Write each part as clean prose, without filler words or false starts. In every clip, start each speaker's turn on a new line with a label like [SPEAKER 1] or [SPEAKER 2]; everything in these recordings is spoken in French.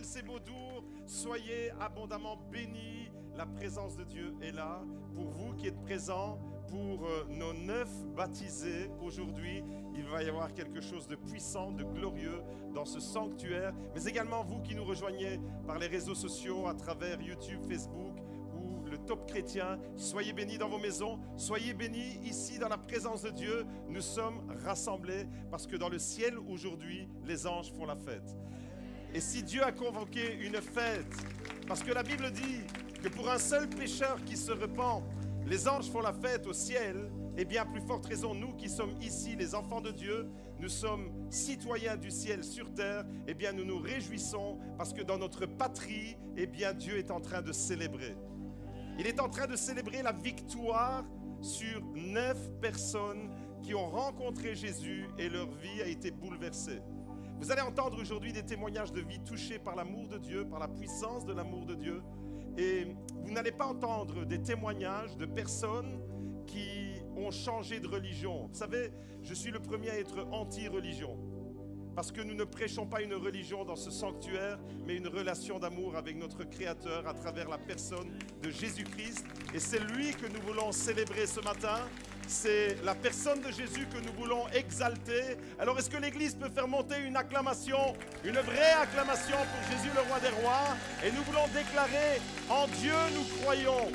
[SPEAKER 1] ces mots doux, soyez abondamment bénis. La présence de Dieu est là. Pour vous qui êtes présents, pour nos 9 baptisés aujourd'hui, il va y avoir quelque chose de puissant, de glorieux dans ce sanctuaire. Mais également vous qui nous rejoignez par les réseaux sociaux, à travers YouTube, Facebook ou le Top Chrétien, soyez bénis dans vos maisons, soyez bénis ici dans la présence de Dieu. Nous sommes rassemblés parce que dans le ciel aujourd'hui, les anges font la fête. Et si Dieu a convoqué une fête, parce que la Bible dit que pour un seul pécheur qui se repent, les anges font la fête au ciel, et bien plus forte raison, nous qui sommes ici, les enfants de Dieu, nous sommes citoyens du ciel sur terre, et bien nous nous réjouissons parce que dans notre patrie, et bien Dieu est en train de célébrer. Il est en train de célébrer la victoire sur 9 personnes qui ont rencontré Jésus et leur vie a été bouleversée. Vous allez entendre aujourd'hui des témoignages de vie touchés par l'amour de Dieu, par la puissance de l'amour de Dieu. Et vous n'allez pas entendre des témoignages de personnes qui ont changé de religion. Vous savez, je suis le premier à être anti-religion. Parce que nous ne prêchons pas une religion dans ce sanctuaire, mais une relation d'amour avec notre Créateur à travers la personne de Jésus-Christ. Et c'est lui que nous voulons célébrer ce matin. C'est la personne de Jésus que nous voulons exalter. Alors est-ce que l'Église peut faire monter une acclamation, une vraie acclamation pour Jésus le roi des rois? Et nous voulons déclarer, en Dieu nous croyons.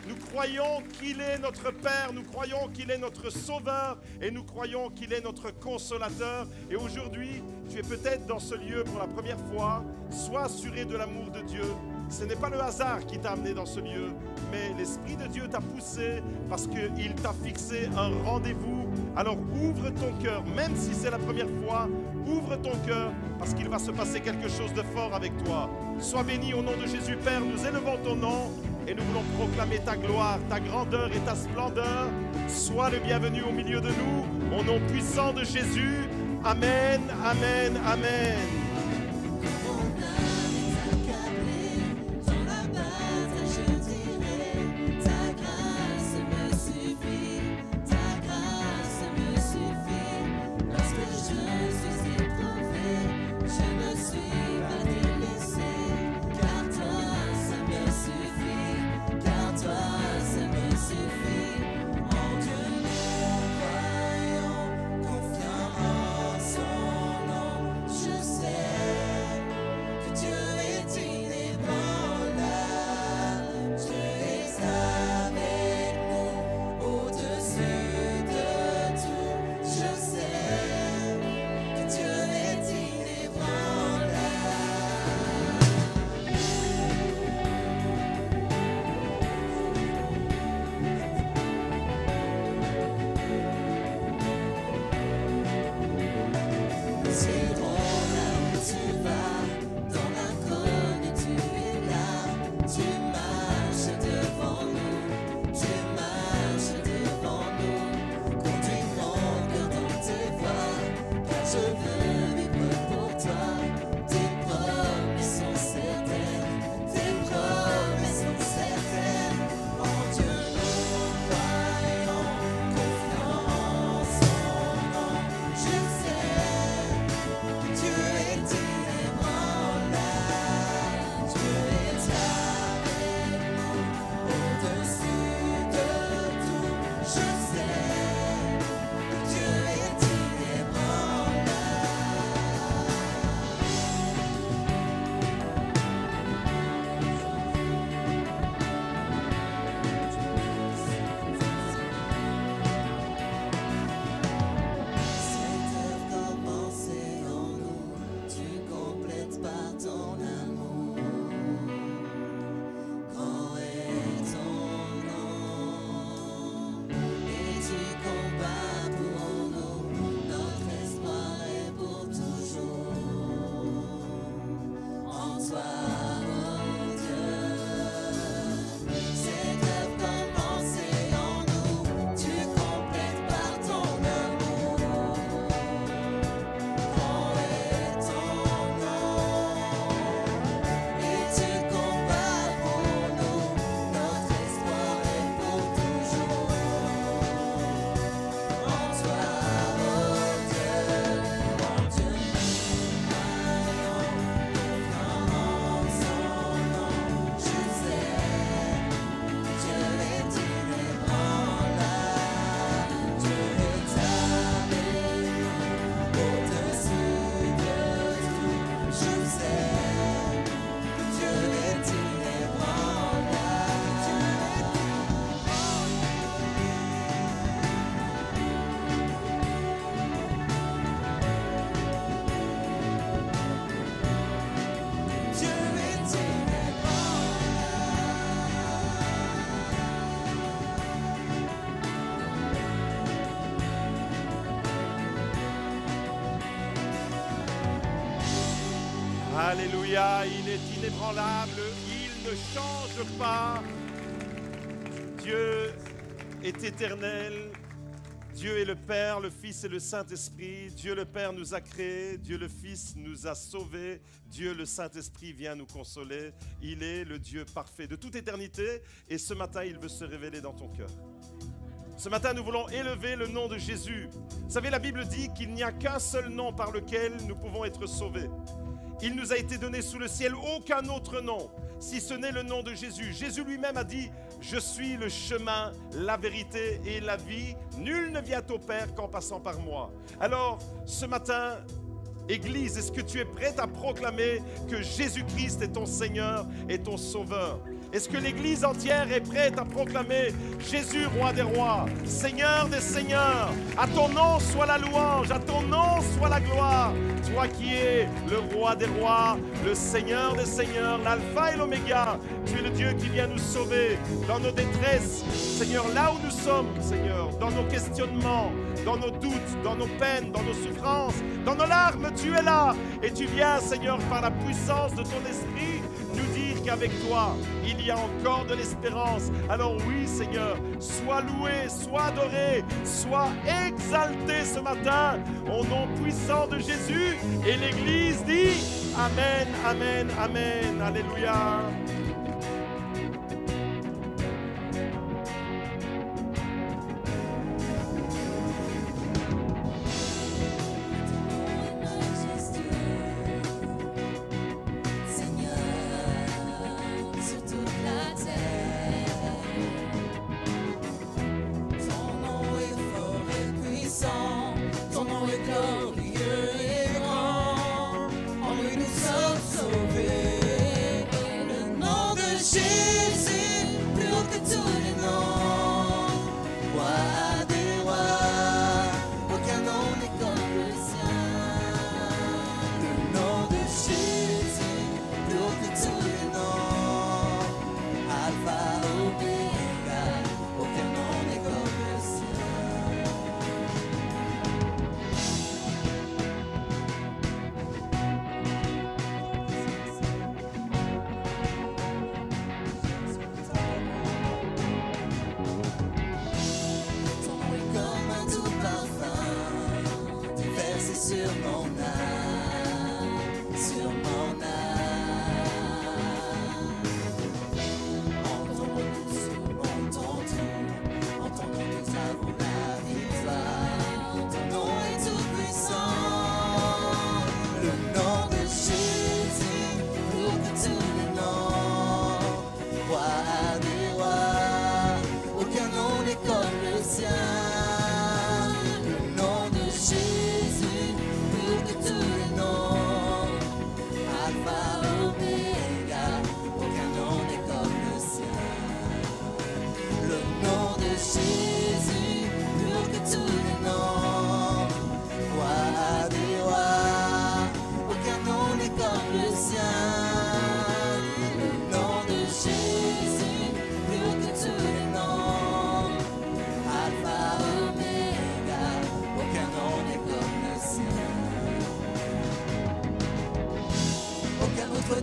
[SPEAKER 1] Nous croyons qu'il est notre Père, nous croyons qu'il est notre Sauveur et nous croyons qu'il est notre Consolateur. Et aujourd'hui, tu es peut-être dans ce lieu pour la première fois. Sois assuré de l'amour de Dieu. Ce n'est pas le hasard qui t'a amené dans ce lieu, mais l'Esprit de Dieu t'a poussé parce qu'il t'a fixé un rendez-vous. Alors ouvre ton cœur, même si c'est la première fois, ouvre ton cœur parce qu'il va se passer quelque chose de fort avec toi. Sois béni au nom de Jésus, Père, nous élevons ton nom et nous voulons proclamer ta gloire, ta grandeur et ta splendeur. Sois le bienvenu au milieu de nous, au nom puissant de Jésus. Amen, amen, amen.
[SPEAKER 2] Confiant en son nom, je sais.
[SPEAKER 1] Alléluia, il est inébranlable, il ne change pas. Dieu est éternel. Dieu est le Père, le Fils et le Saint-Esprit. Dieu le Père nous a créés, Dieu le Fils nous a sauvés, Dieu le Saint-Esprit vient nous consoler. Il est le Dieu parfait de toute éternité et ce matin, il veut se révéler dans ton cœur. Ce matin, nous voulons élever le nom de Jésus. Vous savez, la Bible dit qu'il n'y a qu'un seul nom par lequel nous pouvons être sauvés. Il nous a été donné sous le ciel aucun autre nom, si ce n'est le nom de Jésus. Jésus lui-même a dit « Je suis le chemin, la vérité et la vie. Nul ne vient au Père qu'en passant par moi. » Alors, ce matin, Église, est-ce que tu es prête à proclamer que Jésus-Christ est ton Seigneur et ton Sauveur? Est-ce que l'Église entière est prête à proclamer Jésus, Roi des rois, Seigneur des seigneurs? À ton nom soit la louange, à ton nom soit la gloire. Toi qui es le Roi des rois, le Seigneur des seigneurs, l'Alpha et l'Oméga. Tu es le Dieu qui vient nous sauver dans nos détresses. Seigneur, là où nous sommes, Seigneur, dans nos questionnements, dans nos doutes, dans nos peines, dans nos souffrances, dans nos larmes, tu es là. Et tu viens, Seigneur, par la puissance de ton esprit, nous dire qu'avec toi, il y a encore de l'espérance. Alors oui, Seigneur, sois loué, sois adoré, sois exalté ce matin au nom puissant de Jésus. Et l'Église dit Amen, Amen, Amen. Alléluia.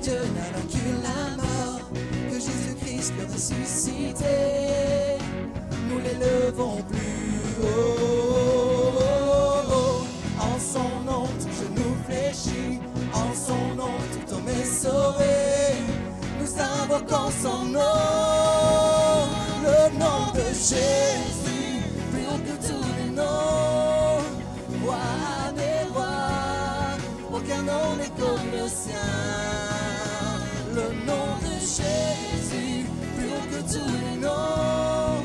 [SPEAKER 2] Dieu n'a vaincu la mort, que Jésus-Christ le ressuscité, nous l'élevons plus haut. En son nom, tout genou fléchit, en son nom, tout homme est sauvé. Nous invoquons son nom, le nom de Jésus, plus haut que tous les noms. Roi des rois, aucun nom n'est comme le sien. Le nom de Jésus, plus haut que tous les noms.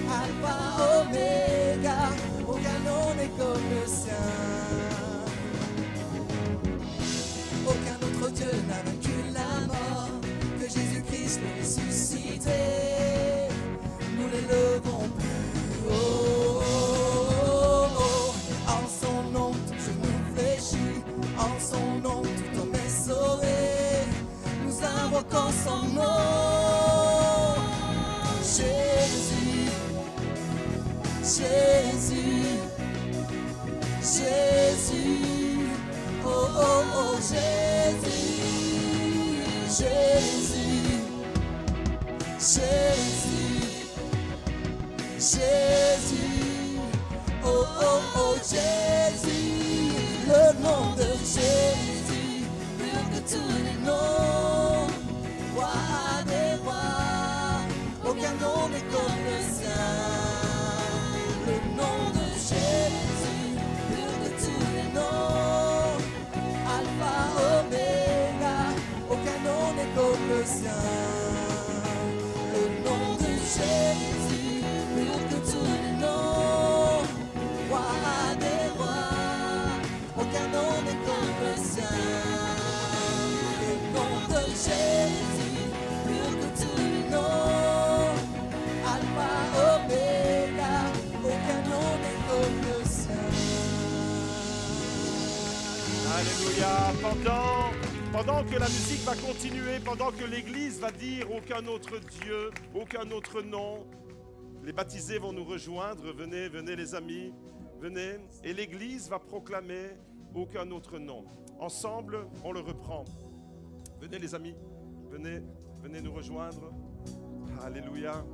[SPEAKER 2] Alpha, Oméga, aucun nom n'est comme le sien. Aucun autre Dieu n'a vaincu la mort, que Jésus-Christ le ressuscité. Nous l'élevons plus haut. En son nom, tout genou fléchit, en son nom, tout homme est sauvé. Invoquons son nom, Jésus, Jésus, oh oh oh Jésus, le nom de Jésus, plus que tous les noms, roi des rois, aucun nom n'est comme le sien. Le nom de Jésus, plus que tous les noms, Alpha, Oméga, aucun nom n'est comme le sien. Le nom de Jésus, plus que tous les noms, roi des rois, aucun nom n'est comme le sien. Le nom de Jésus, plus que tous les noms, Alpha, Oméga, aucun nom n'est comme le sien.
[SPEAKER 1] Alléluia. Pendant que la musique va continuer, pendant que l'Église va dire aucun autre Dieu, aucun autre nom, les baptisés vont nous rejoindre. Venez, venez les amis, venez. Et l'Église va proclamer aucun autre nom. Ensemble, on le reprend. Venez les amis, venez, venez nous rejoindre. Alléluia.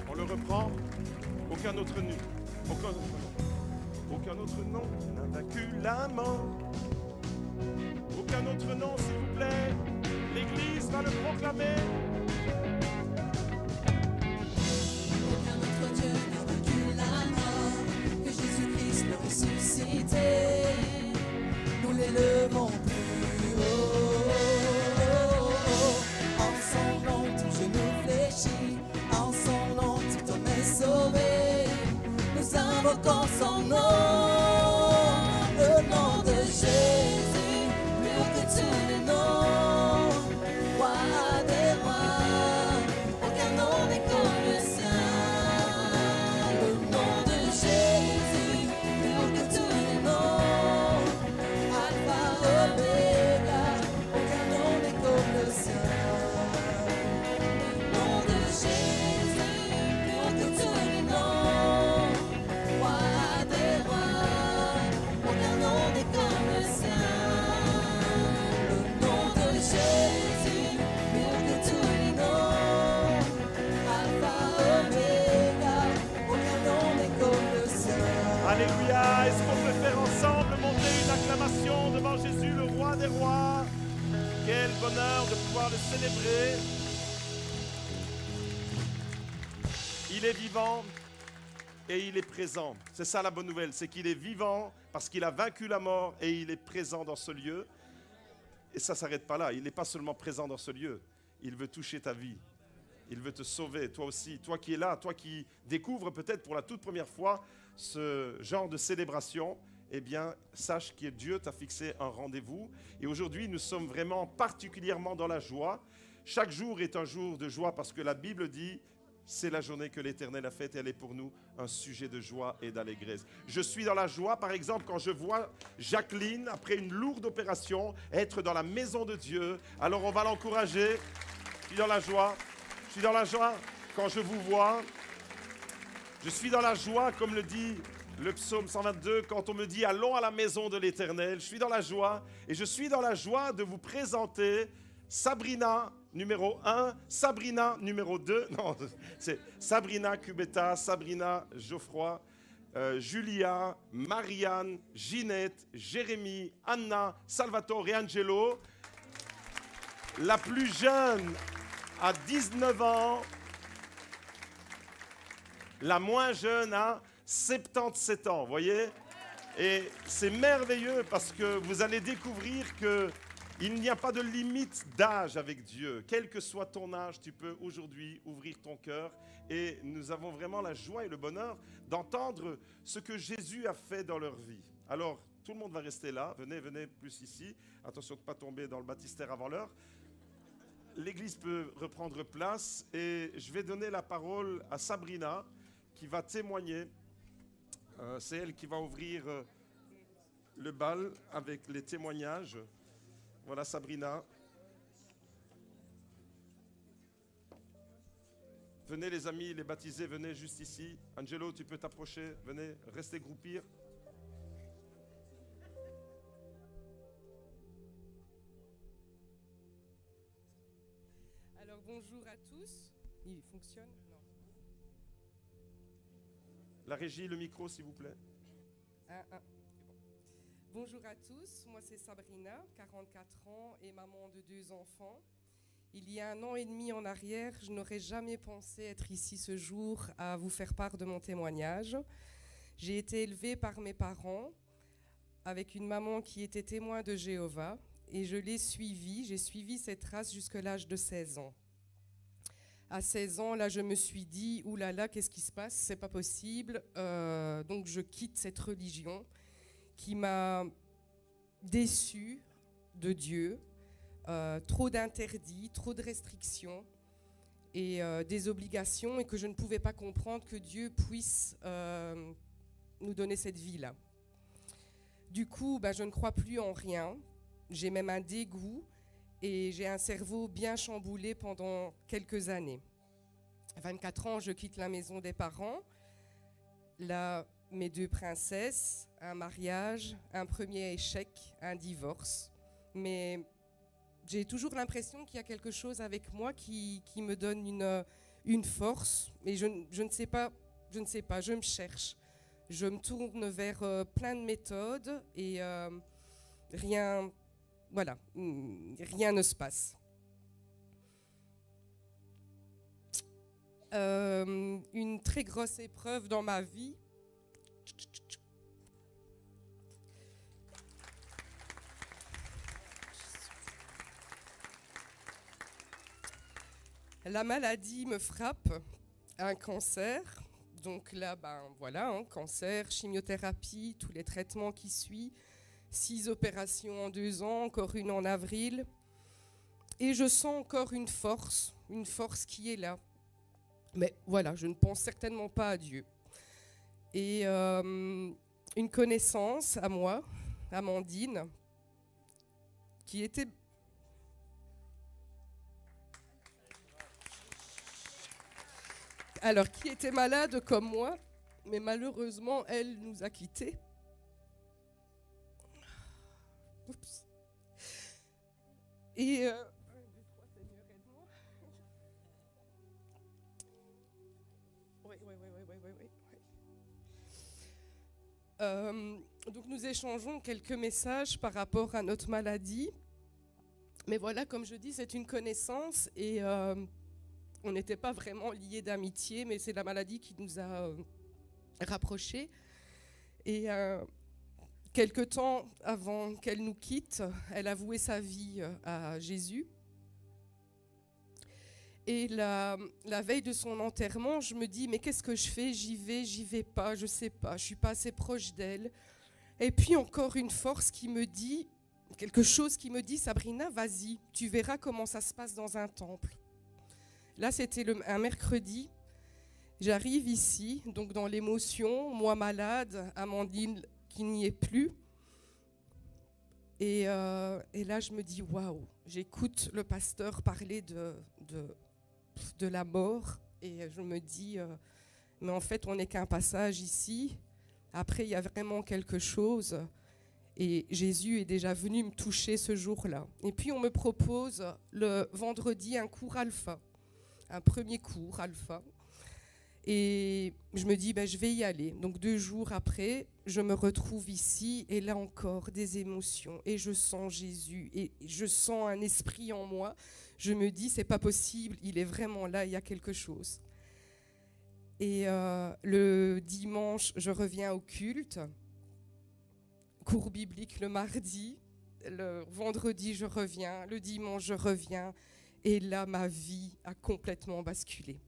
[SPEAKER 1] On le reprend. Aucun autre nom. Aucun autre nom n'a vaincu la mort. Aucun autre nom, s'il vous plaît. L'Église va le proclamer.
[SPEAKER 2] Aucun autre Dieu n'a vaincu la mort que Jésus-Christ le ressuscité. Nous l'élevons plus haut. Ensemble, tout genou fléchi, ensemble, tout homme est sauvé. Nous invoquons son nom, le nom de Jésus, plus que tous les noms, roi des rois, aucun nom n'est comme le sien. Le nom de Jésus, plus que tous les noms, Alpha, Oméga, aucun nom n'est comme le sien. Le nom de Jésus, plus que tous les noms, roi des rois, aucun nom n'est comme le sien. Le nom de Jésus, plus que tous les noms, Alpha, Oméga, aucun nom n'est comme le sien.
[SPEAKER 1] Alléluia. Est-ce qu'on peut faire ensemble monter une acclamation devant Jésus, le roi des rois? Quel bonheur de pouvoir le célébrer. Il est vivant et il est présent. C'est ça la bonne nouvelle, c'est qu'il est vivant parce qu'il a vaincu la mort et il est présent dans ce lieu. Et ça ne s'arrête pas là, il n'est pas seulement présent dans ce lieu, il veut toucher ta vie. Il veut te sauver, toi aussi, toi qui es là, toi qui découvres peut-être pour la toute première fois ce genre de célébration. Eh bien, sache que Dieu t'a fixé un rendez-vous. Et aujourd'hui, nous sommes vraiment particulièrement dans la joie. Chaque jour est un jour de joie parce que la Bible dit c'est la journée que l'Éternel a faite et elle est pour nous un sujet de joie et d'allégresse. Je suis dans la joie, par exemple, quand je vois Jacqueline, après une lourde opération, être dans la maison de Dieu. Alors on va l'encourager. Je suis dans la joie. Je suis dans la joie quand je vous vois. Je suis dans la joie, comme le dit le psaume 122, quand on me dit « Allons à la maison de l'Éternel ». Je suis dans la joie et je suis dans la joie de vous présenter Sabrina, numéro 1, Sabrina, numéro 2. Non, c'est Sabrina Cubetta, Sabrina Geoffroy, Julia, Marianne, Ginette, Jérémy, Anna, Salvatore et Angelo. La plus jeune a 19 ans, la moins jeune a 77 ans, vous voyez? Et c'est merveilleux parce que vous allez découvrir qu'il n'y a pas de limite d'âge avec Dieu. Quel que soit ton âge, tu peux aujourd'hui ouvrir ton cœur. Et nous avons vraiment la joie et le bonheur d'entendre ce que Jésus a fait dans leur vie. Alors, tout le monde va rester là. Venez, venez plus ici. Attention de ne pas tomber dans le baptistère avant l'heure. L'Église peut reprendre place et je vais donner la parole à Sabrina qui va témoigner. C'est elle qui va ouvrir le bal avec les témoignages. Voilà Sabrina. Venez les amis, les baptisés, venez juste ici. Angelo, tu peux t'approcher. Venez, restez groupir.
[SPEAKER 3] Alors bonjour à tous. Il fonctionne? Non.
[SPEAKER 1] La régie, le micro s'il vous plaît.
[SPEAKER 3] C'est bon. Bonjour à tous, moi c'est Sabrina, 44 ans et maman de 2 enfants. Il y a 1 an et demi en arrière, je n'aurais jamais pensé être ici ce jour à vous faire part de mon témoignage. J'ai été élevée par mes parents avec une maman qui était témoin de Jéhovah et je l'ai suivie, j'ai suivi cette trace jusqu'à l'âge de 16 ans. À 16 ans, là, je me suis dit, oulala, qu'est-ce qui se passe? C'est pas possible. Donc, je quitte cette religion qui m'a déçue de Dieu. Trop d'interdits, trop de restrictions et des obligations, et que je ne pouvais pas comprendre que Dieu puisse nous donner cette vie-là. Du coup, je ne crois plus en rien. J'ai même un dégoût. Et j'ai un cerveau bien chamboulé pendant quelques années. À 24 ans, je quitte la maison des parents. Là, mes 2 princesses, un mariage, un premier échec, un divorce. Mais j'ai toujours l'impression qu'il y a quelque chose avec moi qui me donne une force. Et je ne sais pas, je me cherche. Je me tourne vers plein de méthodes et rien... Voilà, rien ne se passe. Une très grosse épreuve dans ma vie. La maladie me frappe, un cancer. Donc là, voilà, cancer, chimiothérapie, tous les traitements qui suivent. 6 opérations en 2 ans, encore une en avril. Et je sens encore une force qui est là. Mais voilà, je ne pense certainement pas à Dieu. Et une connaissance à moi, Amandine, qui était... Alors, qui était malade comme moi, mais malheureusement, elle nous a quittés. Oups. Et 1, 2, 3, Seigneur, aide-moi. Oui. Donc nous échangeons quelques messages par rapport à notre maladie. Mais voilà, comme je dis, c'est une connaissance et on n'était pas vraiment liés d'amitié, mais c'est la maladie qui nous a rapprochés. Et quelque temps avant qu'elle nous quitte, elle a voué sa vie à Jésus. Et la veille de son enterrement, je me dis, mais qu'est-ce que je fais? J'y vais pas, je sais pas, je suis pas assez proche d'elle. Et puis encore une force qui me dit, quelque chose qui me dit, Sabrina, vas-y, tu verras comment ça se passe dans un temple. Là, c'était un mercredi. J'arrive ici, donc dans l'émotion, moi malade, Amandine qui n'y est plus. Et là, je me dis, waouh, j'écoute le pasteur parler de la mort. Et je me dis, mais en fait, on n'est qu'un passage ici. Après, il y a vraiment quelque chose. Et Jésus est déjà venu me toucher ce jour-là. Et puis, on me propose le vendredi un cours alpha, un premier cours alpha. Et je me dis, je vais y aller. Donc 2 jours après, je me retrouve ici et là encore des émotions. Et je sens Jésus et je sens un esprit en moi. Je me dis, c'est pas possible, il est vraiment là, il y a quelque chose. Et le dimanche, je reviens au culte. Cours biblique le mardi. Le vendredi, je reviens. Le dimanche, je reviens. Et là, ma vie a complètement basculé.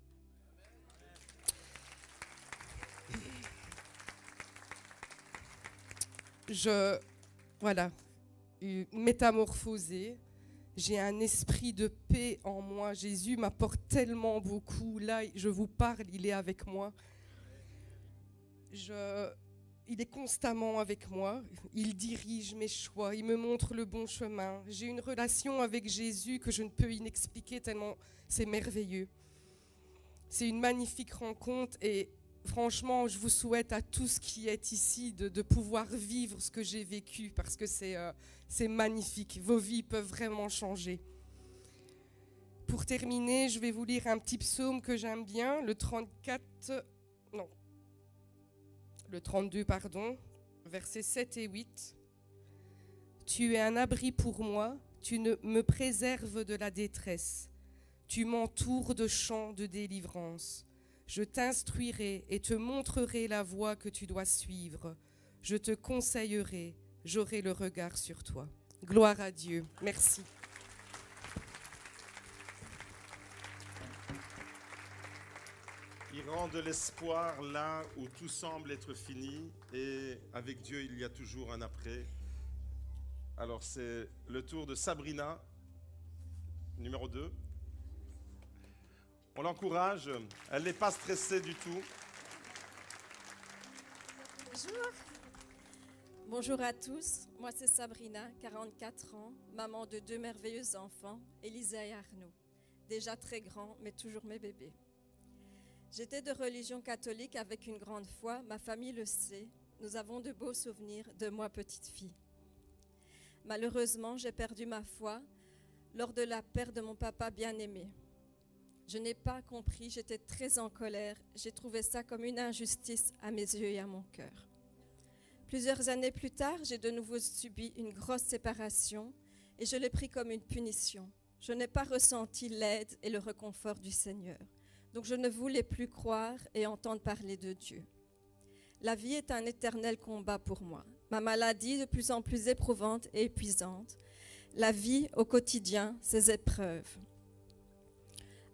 [SPEAKER 3] Voilà, métamorphosée, j'ai un esprit de paix en moi. Jésus m'apporte tellement beaucoup. Là, je vous parle, il est avec moi. Il est constamment avec moi. Il dirige mes choix, il me montre le bon chemin. J'ai une relation avec Jésus que je ne peux inexpliquer tellement c'est merveilleux. C'est une magnifique rencontre et franchement, je vous souhaite à tous qui êtes ici de pouvoir vivre ce que j'ai vécu parce que c'est magnifique. Vos vies peuvent vraiment changer. Pour terminer, je vais vous lire un petit psaume que j'aime bien, le 32, versets 7 et 8. Tu es un abri pour moi, tu me préserves de la détresse. Tu m'entoures de chants de délivrance. Je t'instruirai et te montrerai la voie que tu dois suivre. Je te conseillerai, j'aurai le regard sur toi. Gloire à Dieu. Merci.
[SPEAKER 1] Il rend de l'espoir là où tout semble être fini et avec Dieu il y a toujours un après. Alors c'est le tour de Sabrina, numéro 2. On l'encourage, elle n'est pas stressée du tout.
[SPEAKER 4] Bonjour. Bonjour à tous, moi c'est Sabrina, 44 ans, maman de 2 merveilleux enfants, Elisa et Arnaud. Déjà très grands, mais toujours mes bébés. J'étais de religion catholique avec une grande foi, ma famille le sait, nous avons de beaux souvenirs de moi petite fille. Malheureusement, j'ai perdu ma foi lors de la perte de mon papa bien-aimé. Je n'ai pas compris, j'étais très en colère, j'ai trouvé ça comme une injustice à mes yeux et à mon cœur. Plusieurs années plus tard, j'ai de nouveau subi une grosse séparation et je l'ai pris comme une punition. Je n'ai pas ressenti l'aide et le réconfort du Seigneur. Donc je ne voulais plus croire et entendre parler de Dieu. La vie est un éternel combat pour moi. Ma maladie de plus en plus éprouvante et épuisante. La vie au quotidien, ses épreuves.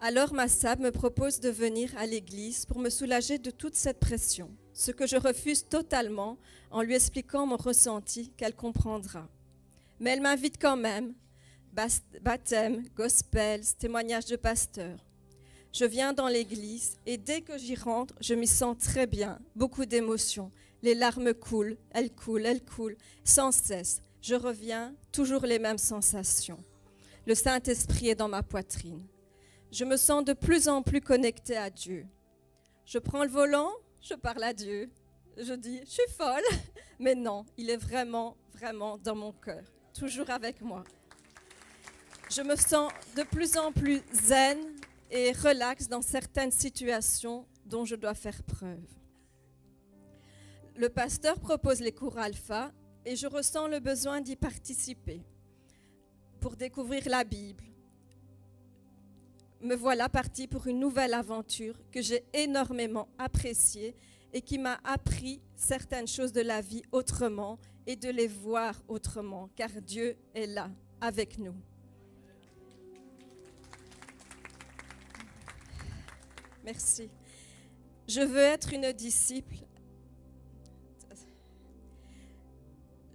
[SPEAKER 4] Alors ma sœur me propose de venir à l'église pour me soulager de toute cette pression, ce que je refuse totalement en lui expliquant mon ressenti qu'elle comprendra. Mais elle m'invite quand même, baptême, gospel, témoignage de pasteur. Je viens dans l'église et dès que j'y rentre, je m'y sens très bien, beaucoup d'émotions. Les larmes coulent, elles coulent, sans cesse. Je reviens, toujours les mêmes sensations. Le Saint-Esprit est dans ma poitrine. Je me sens de plus en plus connectée à Dieu. Je prends le volant, je parle à Dieu. Je dis, je suis folle, mais non, il est vraiment, vraiment dans mon cœur, toujours avec moi. Je me sens de plus en plus zen et relax dans certaines situations dont je dois faire preuve. Le pasteur propose les cours alpha et je ressens le besoin d'y participer pour découvrir la Bible. Me voilà partie pour une nouvelle aventure que j'ai énormément appréciée et qui m'a appris certaines choses de la vie autrement et de les voir autrement, car Dieu est là, avec nous. Merci. Je veux être une disciple.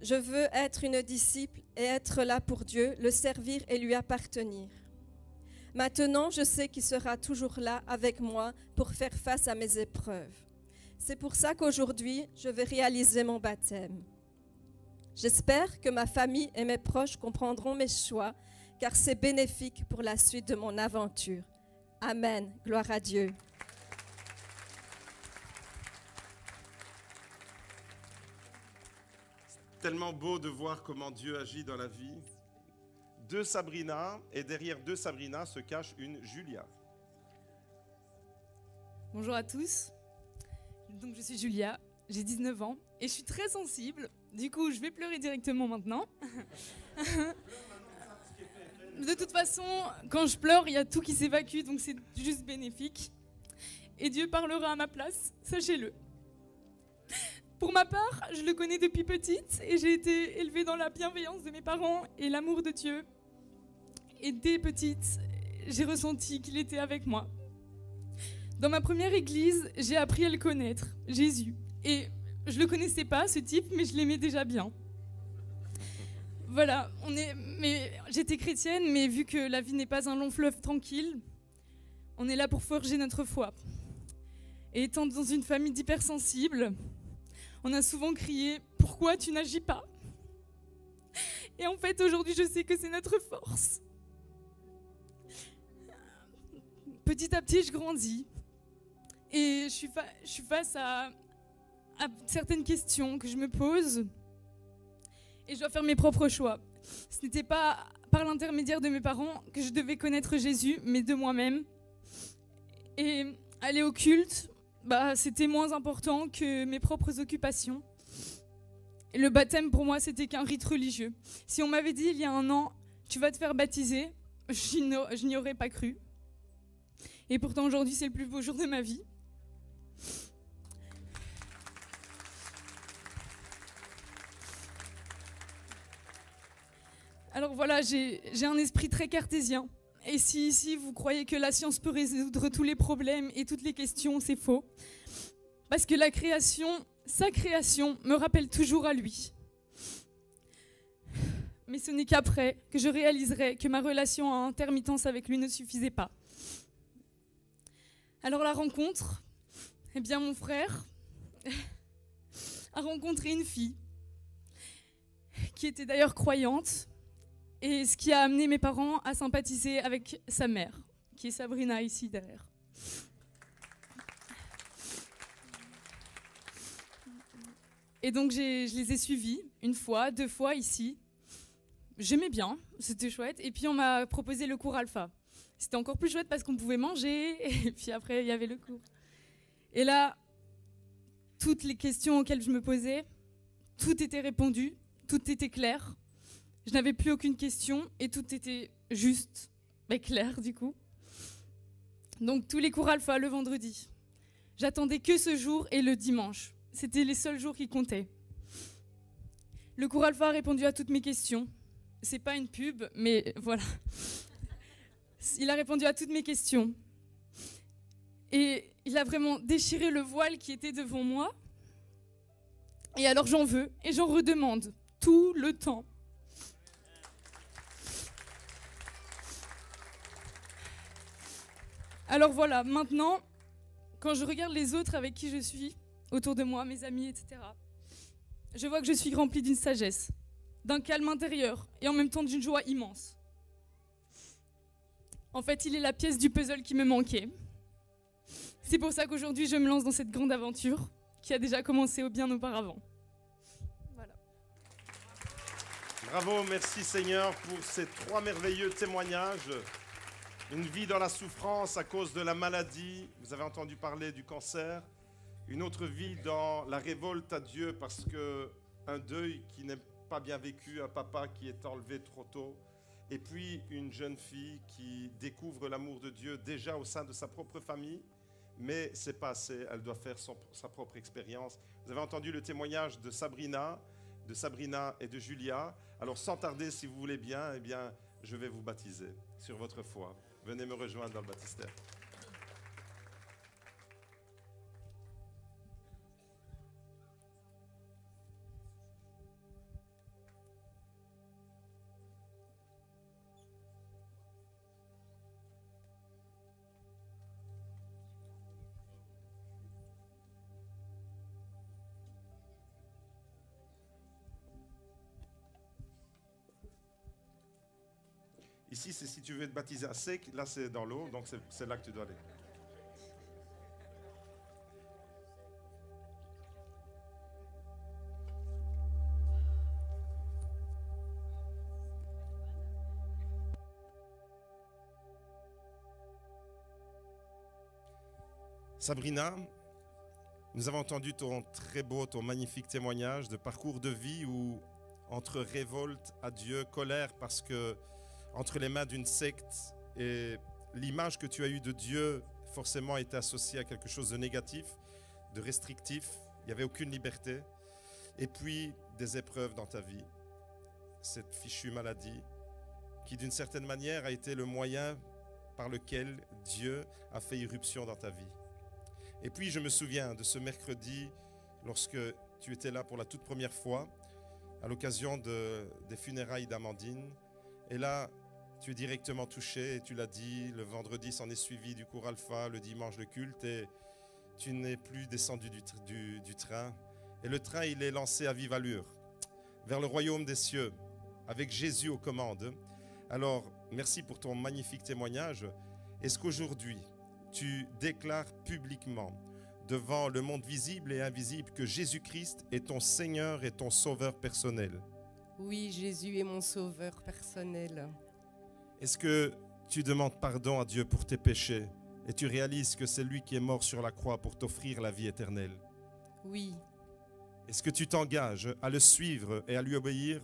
[SPEAKER 4] Je veux être une disciple et être là pour Dieu, le servir et lui appartenir. Maintenant, je sais qu'il sera toujours là avec moi pour faire face à mes épreuves. C'est pour ça qu'aujourd'hui, je vais réaliser mon baptême. J'espère que ma famille et mes proches comprendront mes choix, car c'est bénéfique pour la suite de mon aventure. Amen. Gloire à Dieu.
[SPEAKER 1] Tellement beau de voir comment Dieu agit dans la vie. 2 Sabrina, et derrière 2 Sabrina se cache une Julia.
[SPEAKER 5] Bonjour à tous. Donc je suis Julia, j'ai 19 ans et je suis très sensible. Du coup, je vais pleurer directement maintenant. De toute façon, quand je pleure, il y a tout qui s'évacue, donc c'est juste bénéfique. Et Dieu parlera à ma place, sachez-le. Pour ma part, je le connais depuis petite et j'ai été élevée dans la bienveillance de mes parents et l'amour de Dieu. Et dès petite, j'ai ressenti qu'il était avec moi. Dans ma première église, j'ai appris à le connaître, Jésus. Et je ne le connaissais pas, ce type, mais je l'aimais déjà bien. Voilà, j'étais chrétienne, mais vu que la vie n'est pas un long fleuve tranquille, on est là pour forger notre foi. Et étant dans une famille d'hypersensibles, on a souvent crié « Pourquoi tu n'agis pas ?» Et en fait, aujourd'hui, je sais que c'est notre force. Petit à petit, je grandis. Et je suis face à certaines questions que je me pose et je dois faire mes propres choix. Ce n'était pas par l'intermédiaire de mes parents que je devais connaître Jésus, mais de moi-même. Et aller au culte, c'était moins important que mes propres occupations. Et le baptême, pour moi, c'était qu'un rite religieux. Si on m'avait dit il y a un an, tu vas te faire baptiser, je n'y aurais pas cru. Et pourtant, aujourd'hui, c'est le plus beau jour de ma vie. Alors voilà, j'ai un esprit très cartésien. Et si ici vous croyez que la science peut résoudre tous les problèmes et toutes les questions, c'est faux. Parce que la création, sa création, me rappelle toujours à lui. Mais ce n'est qu'après que je réaliserai que ma relation à intermittence avec lui ne suffisait pas. Alors la rencontre, eh bien mon frère a rencontré une fille qui était d'ailleurs croyante. Et ce qui a amené mes parents à sympathiser avec sa mère, qui est Sabrina ici derrière. Et donc je les ai suivis une fois, 2 fois ici. J'aimais bien, c'était chouette. Et puis on m'a proposé le cours alpha. C'était encore plus chouette parce qu'on pouvait manger. Et puis après il y avait le cours. Et là, toutes les questions auxquelles je me posais, tout était répondu, tout était clair. Je n'avais plus aucune question et tout était juste, clair du coup. Donc tous les cours alpha le vendredi. J'attendais que ce jour et le dimanche. C'était les seuls jours qui comptaient. Le cours alpha a répondu à toutes mes questions. C'est pas une pub, mais voilà. Il a répondu à toutes mes questions. Et il a vraiment déchiré le voile qui était devant moi. Et alors j'en veux et j'en redemande tout le temps. Alors voilà, maintenant, quand je regarde les autres avec qui je suis, autour de moi, mes amis, etc., je vois que je suis remplie d'une sagesse, d'un calme intérieur et en même temps d'une joie immense. En fait, il est la pièce du puzzle qui me manquait. C'est pour ça qu'aujourd'hui, je me lance dans cette grande aventure qui a déjà commencé bien auparavant. Voilà.
[SPEAKER 1] Bravo, merci Seigneur pour ces 3 merveilleux témoignages. Une vie dans la souffrance à cause de la maladie. Vous avez entendu parler du cancer. Une autre vie dans la révolte à Dieu parce qu'un deuil qui n'est pas bien vécu, un papa qui est enlevé trop tôt. Et puis une jeune fille qui découvre l'amour de Dieu déjà au sein de sa propre famille. Mais ce n'est pas assez, elle doit faire sa propre expérience. Vous avez entendu le témoignage de Sabrina et de Julia. Alors sans tarder, si vous voulez bien, je vais vous baptiser sur votre foi. Venez me rejoindre dans le baptistère. Ici, c'est si tu veux te baptiser à sec, là c'est dans l'eau, donc c'est là que tu dois aller. Sabrina, nous avons entendu ton magnifique témoignage de parcours de vie où, entre révolte à Dieu, colère parce que entre les mains d'une secte et l'image que tu as eue de Dieu forcément était associée à quelque chose de négatif, de restrictif, il n'y avait aucune liberté. Et puis des épreuves dans ta vie, cette fichue maladie qui d'une certaine manière a été le moyen par lequel Dieu a fait irruption dans ta vie. Et puis je me souviens de ce mercredi lorsque tu étais là pour la toute première fois à l'occasion des funérailles d'Amandine. Et là, tu es directement touché et tu l'as dit, le vendredi s'en est suivi du cours alpha, le dimanche le culte et tu n'es plus descendu du train. Et le train, il est lancé à vive allure vers le royaume des cieux avec Jésus aux commandes. Alors, merci pour ton magnifique témoignage. Est-ce qu'aujourd'hui, tu déclares publiquement devant le monde visible et invisible que Jésus-Christ est ton Seigneur et ton Sauveur personnel?
[SPEAKER 3] Oui, Jésus est mon sauveur personnel.
[SPEAKER 1] Est-ce que tu demandes pardon à Dieu pour tes péchés et tu réalises que c'est lui qui est mort sur la croix pour t'offrir la vie éternelle?
[SPEAKER 3] Oui,
[SPEAKER 1] Est-ce que tu t'engages à le suivre et à lui obéir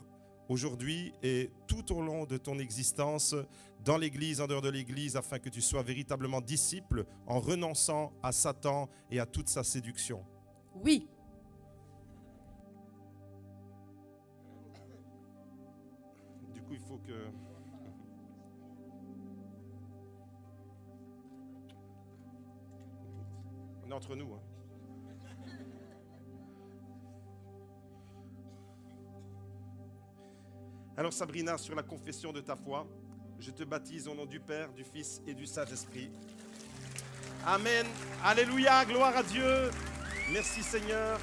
[SPEAKER 1] aujourd'hui et tout au long de ton existence, dans l'Église, en dehors de l'Église, afin que tu sois véritablement disciple en renonçant à Satan et à toute sa séduction?
[SPEAKER 3] oui,
[SPEAKER 1] Du coup, il faut que... On est entre nous, hein. Alors Sabrina, sur la confession de ta foi, je te baptise au nom du Père, du Fils et du Saint-Esprit. Amen. Alléluia, gloire à Dieu. Merci Seigneur.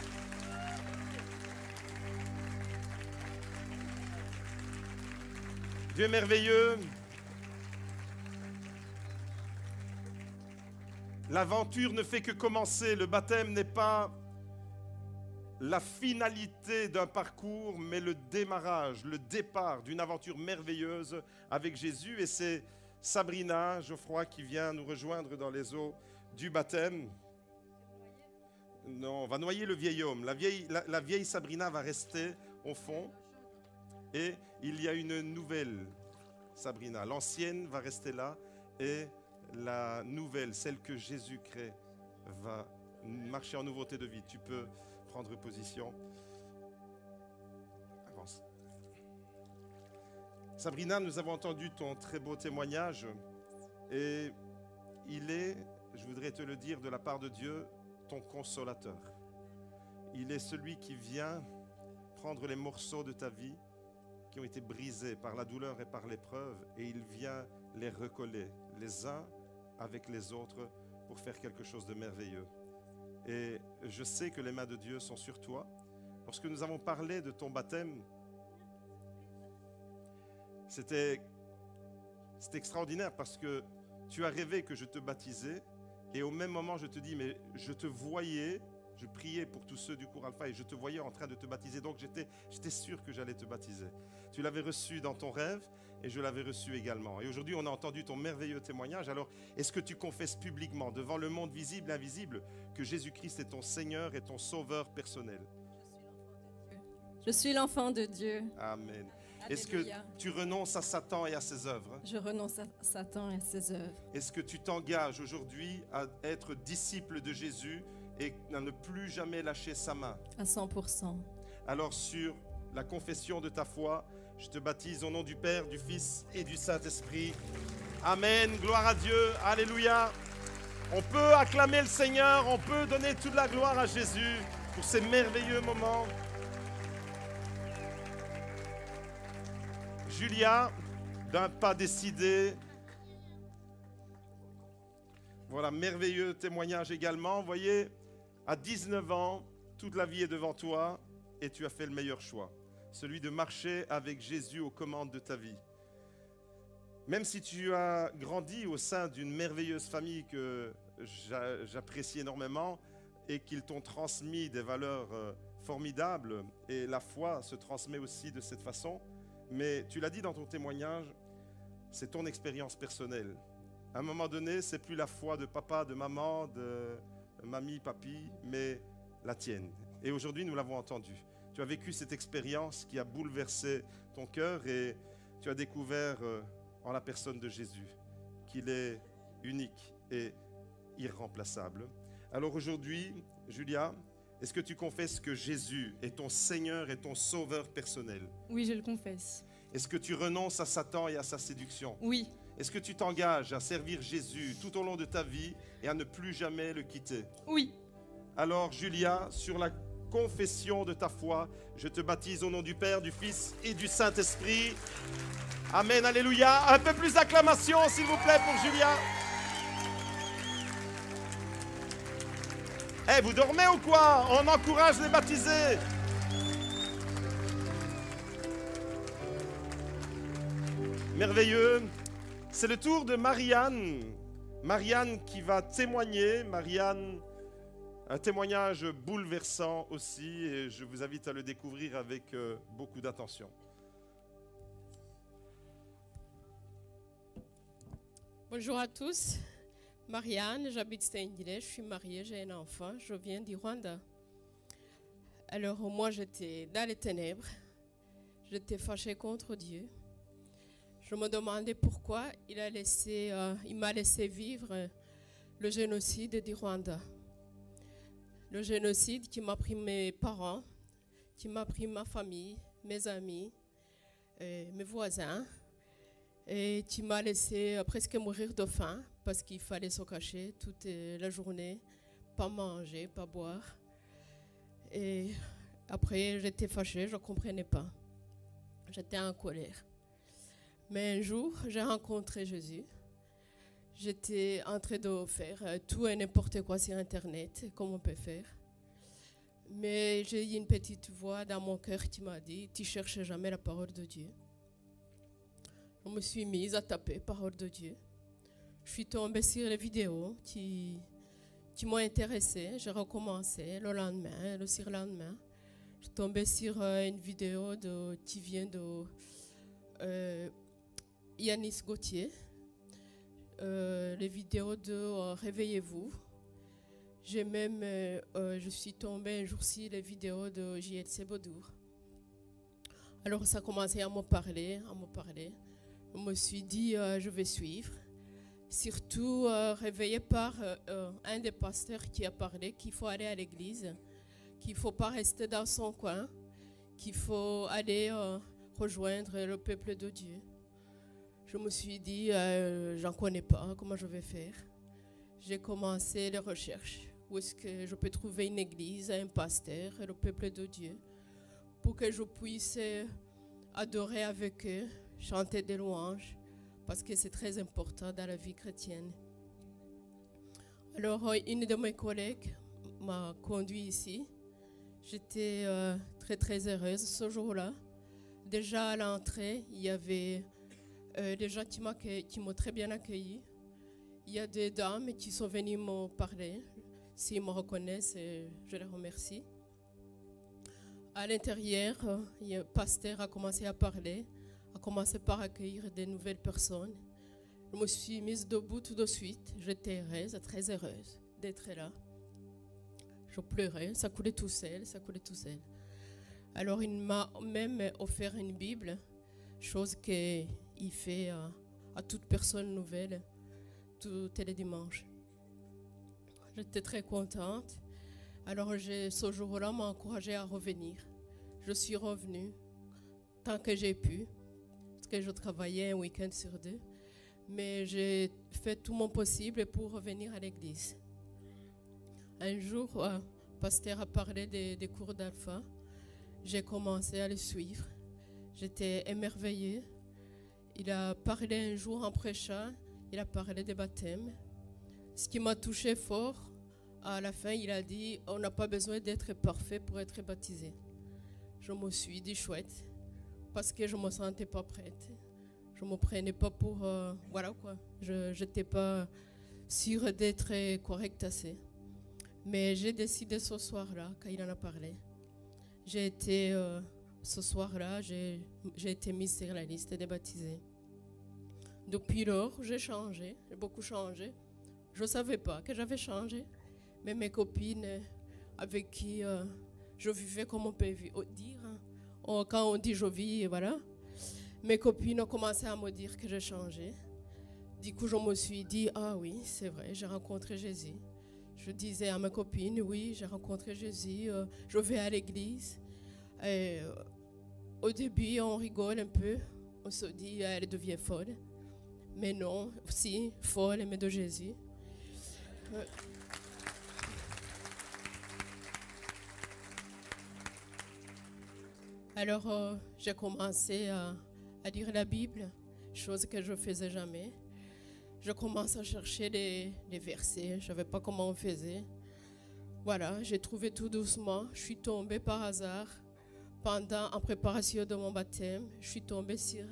[SPEAKER 1] Dieu est merveilleux. L'aventure ne fait que commencer. Le baptême n'est pas la finalité d'un parcours, mais le démarrage, le départ d'une aventure merveilleuse avec Jésus. Et c'est Sabrina Geoffroy qui vient nous rejoindre dans les eaux du baptême. Non, on va noyer le vieil homme. La vieille Sabrina va rester au fond. Et il y a une nouvelle Sabrina. L'ancienne va rester là. Et la nouvelle, celle que Jésus crée, va marcher en nouveauté de vie. Tu peux prendre position. Avance. Sabrina, nous avons entendu ton très beau témoignage. Et il est, je voudrais te le dire de la part de Dieu, ton consolateur. Il est celui qui vient prendre les morceaux de ta vie qui ont été brisés par la douleur et par l'épreuve, et il vient les recoller les uns avec les autres pour faire quelque chose de merveilleux. Et je sais que les mains de Dieu sont sur toi. Lorsque nous avons parlé de ton baptême, c'était extraordinaire parce que tu as rêvé que je te baptisais, et au même moment je te dis, mais je te voyais, je priais pour tous ceux du cours Alpha et je te voyais en train de te baptiser, donc j'étais sûr que j'allais te baptiser. Tu l'avais reçu dans ton rêve et je l'avais reçu également. Et aujourd'hui on a entendu ton merveilleux témoignage. Alors est-ce que tu confesses publiquement devant le monde visible et invisible que Jésus-Christ est ton Seigneur et ton Sauveur personnel?
[SPEAKER 4] Je suis l'enfant de Dieu.
[SPEAKER 1] Amen. Est-ce que
[SPEAKER 4] Alléluia.
[SPEAKER 1] tu renonces à Satan et à ses œuvres?
[SPEAKER 4] Je renonce à Satan et à ses œuvres.
[SPEAKER 1] Est-ce que tu t'engages aujourd'hui à être disciple de Jésus et à ne plus jamais lâcher sa main?
[SPEAKER 4] À 100%.
[SPEAKER 1] Alors sur la confession de ta foi, je te baptise au nom du Père, du Fils et du Saint-Esprit. Amen, gloire à Dieu, alléluia. On peut acclamer le Seigneur, on peut donner toute la gloire à Jésus pour ces merveilleux moments. Julia, d'un pas décidé. Voilà, merveilleux témoignage également. Vous voyez, à 19 ans, toute la vie est devant toi et tu as fait le meilleur choix. Celui de marcher avec Jésus aux commandes de ta vie. Même si tu as grandi au sein d'une merveilleuse famille que j'apprécie énormément et qu'ils t'ont transmis des valeurs formidables, et la foi se transmet aussi de cette façon, mais tu l'as dit dans ton témoignage, c'est ton expérience personnelle. À un moment donné, c'est plus la foi de papa, de maman, de mamie, papi, mais la tienne. Et aujourd'hui, nous l'avons entendu. Tu as vécu cette expérience qui a bouleversé ton cœur et tu as découvert en la personne de Jésus qu'il est unique et irremplaçable. Alors aujourd'hui, Julia, est-ce que tu confesses que Jésus est ton Seigneur et ton Sauveur personnel?
[SPEAKER 5] Oui, je le confesse.
[SPEAKER 1] Est-ce que tu renonces à Satan et à sa séduction?
[SPEAKER 5] Oui,
[SPEAKER 1] Est-ce que tu t'engages à servir Jésus tout au long de ta vie et à ne plus jamais le quitter?
[SPEAKER 5] oui,
[SPEAKER 1] Alors, Julia, sur la confession de ta foi, je te baptise au nom du Père, du Fils et du Saint-Esprit. Amen, alléluia. Un peu plus d'acclamation, s'il vous plaît, pour Julia. Eh, vous dormez ou quoi? On encourage les baptisés. Merveilleux. C'est le tour de Marianne. Marianne qui va témoigner. Marianne, un témoignage bouleversant aussi, et je vous invite à le découvrir avec beaucoup d'attention.
[SPEAKER 6] Bonjour à tous, Marianne, j'habite Saint-Guillet, je suis mariée, j'ai un enfant, je viens du Rwanda. Alors moi j'étais dans les ténèbres, j'étais fâchée contre Dieu. Je me demandais pourquoi il m'a laissé vivre le génocide du Rwanda. Le génocide qui m'a pris mes parents, qui m'a pris ma famille, mes amis, mes voisins, et qui m'a laissé presque mourir de faim parce qu'il fallait se cacher toute la journée, pas manger, pas boire. Et après, j'étais fâchée, je ne comprenais pas. J'étais en colère. Mais un jour, j'ai rencontré Jésus. J'étais en train de faire tout et n'importe quoi sur Internet, comme on peut faire. Mais j'ai eu une petite voix dans mon cœur qui m'a dit « Tu ne cherches jamais la parole de Dieu ». Je me suis mise à taper « Parole de Dieu ». Je suis tombée sur les vidéos qui m'ont intéressée. J'ai recommencé le lendemain, le surlendemain. Je suis tombée sur une vidéo qui vient de Yanis Gauthier. Les vidéos de Réveillez-vous. Je suis tombée un jour-ci les vidéos de JLC Bodour. Alors ça a commencé à me parler. Je me suis dit, je vais suivre. Surtout réveillée par un des pasteurs qui a parlé qu'il faut aller à l'église, qu'il ne faut pas rester dans son coin, qu'il faut aller rejoindre le peuple de Dieu. Je me suis dit, j'en connais pas, comment je vais faire? J'ai commencé les recherches. Où est-ce que je peux trouver une église, un pasteur, le peuple de Dieu, pour que je puisse adorer avec eux, chanter des louanges, parce que c'est très important dans la vie chrétienne. Alors, une de mes collègues m'a conduit ici. J'étais très très heureuse ce jour-là. Déjà à l'entrée, il y avait des gens qui m'ont très bien accueilli. Il y a des dames qui sont venues me parler. S'ils me reconnaissent, je les remercie. À l'intérieur, le pasteur a commencé à parler, a commencé par accueillir des nouvelles personnes. Je me suis mise debout tout de suite. J'étais heureuse, très heureuse d'être là. Je pleurais, ça coulait tout seul. Alors il m'a même offert une Bible, chose qu'il fait à toute personne nouvelle tous les dimanches. J'étais très contente. Alors ce jour-là m'a encouragée à revenir. Je suis revenue tant que j'ai pu, parce que je travaillais un week-end sur 2. Mais j'ai fait tout mon possible pour revenir à l'église. Un jour, le pasteur a parlé des cours d'alpha. J'ai commencé à le suivre. J'étais émerveillée. Il a parlé un jour en prêchant, il a parlé des baptêmes. Ce qui m'a touché fort, à la fin, il a dit « On n'a pas besoin d'être parfait pour être baptisé ». Je me suis dit « Chouette », parce que je ne me sentais pas prête. Je ne me prenais pas pour... voilà quoi. Je n'étais pas sûre d'être correcte assez. Mais j'ai décidé ce soir-là, quand il en a parlé. J'ai été, ce soir-là, j'ai été mise sur la liste des baptisés. Depuis lors, j'ai changé, j'ai beaucoup changé. Je ne savais pas que j'avais changé, mais mes copines avec qui je vivais, comme on peut dire, hein, quand on dit je vis, voilà, mes copines ont commencé à me dire que j'ai changé. Du coup, je me suis dit, ah oui, c'est vrai, j'ai rencontré Jésus. Je disais à mes copines, oui, j'ai rencontré Jésus, je vais à l'église. Au début, on rigole un peu, on se dit, elle devient folle. Mais non, si, folle, mais de Jésus. Alors, j'ai commencé à lire la Bible, chose que je ne faisais jamais. Je commence à chercher les versets, je ne savais pas comment on faisait. Voilà, j'ai trouvé tout doucement. Je suis tombée par hasard, en préparation de mon baptême, je suis tombée sur